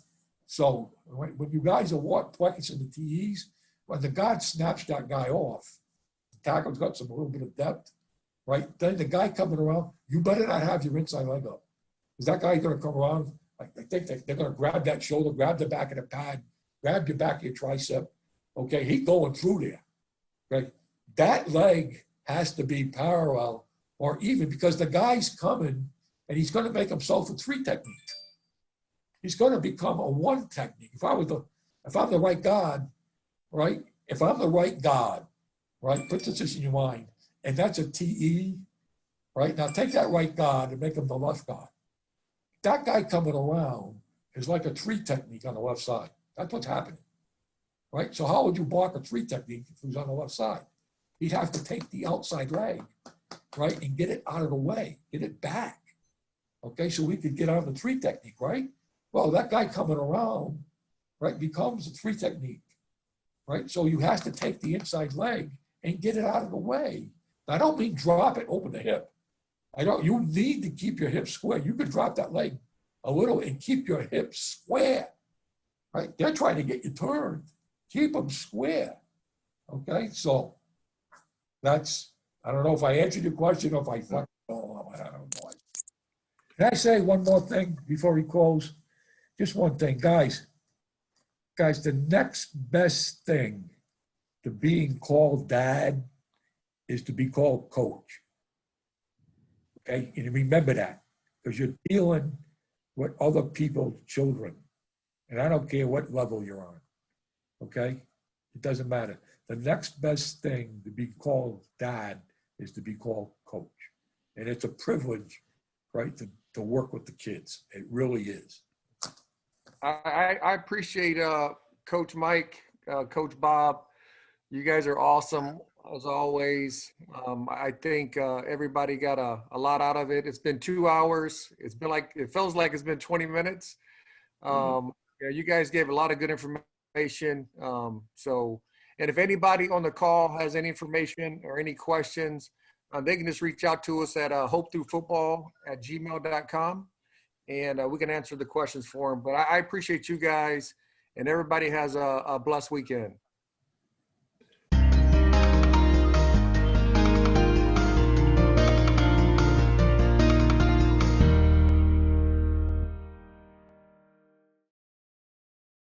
[SPEAKER 2] So when you guys are practicing the TEs, when the guard snaps that guy off, the tackle's got a little bit of depth, right? Then the guy coming around, you better not have your inside leg up. Because that guy's going to come around, I think they're going to grab that shoulder, grab the back of the pad, grab your back of your tricep. Okay, he's going through there. Right? That leg has to be parallel or even, because the guy's coming and he's going to make himself a 3 technique. He's going to become a 1 technique. If I'm the right guard, right? If I'm the right guard, right? Put this in your mind, and that's a TE, right? Now take that right guard and make him the left guard. That guy coming around is like a 3 technique on the left side. That's what's happening, right? So how would you block a 3 technique if he was on the left side? He'd have to take the outside leg, right, and get it out of the way, get it back. Okay, so we could get on the 3 technique, right? Well, that guy coming around, right, becomes a 3 technique, right? So you have to take the inside leg and get it out of the way. Now, I don't mean drop it, open the hip. You need to keep your hips square. You could drop that leg a little and keep your hips square, right? They're trying to get you turned. Keep them square, okay? So that's, I don't know if I answered your question or if I fucked it all up. I don't know. Can I say one more thing before we close? Just one thing, guys, the next best thing to being called dad is to be called coach. Okay, and remember that, because you're dealing with other people's children. And I don't care what level you're on. Okay, it doesn't matter. The next best thing to be called dad is to be called coach. And it's a privilege, right, to work with the kids. It really is.
[SPEAKER 1] I appreciate Coach Mike, Coach Bob. You guys are awesome as always. I think everybody got a lot out of it. It's been 2 hours. It feels like it's been 20 minutes. You guys gave a lot of good information. And if anybody on the call has any information or any questions, they can just reach out to us at hopethroughfootball@gmail.com. And we can answer the questions for them. But I appreciate you guys, and everybody has a blessed weekend.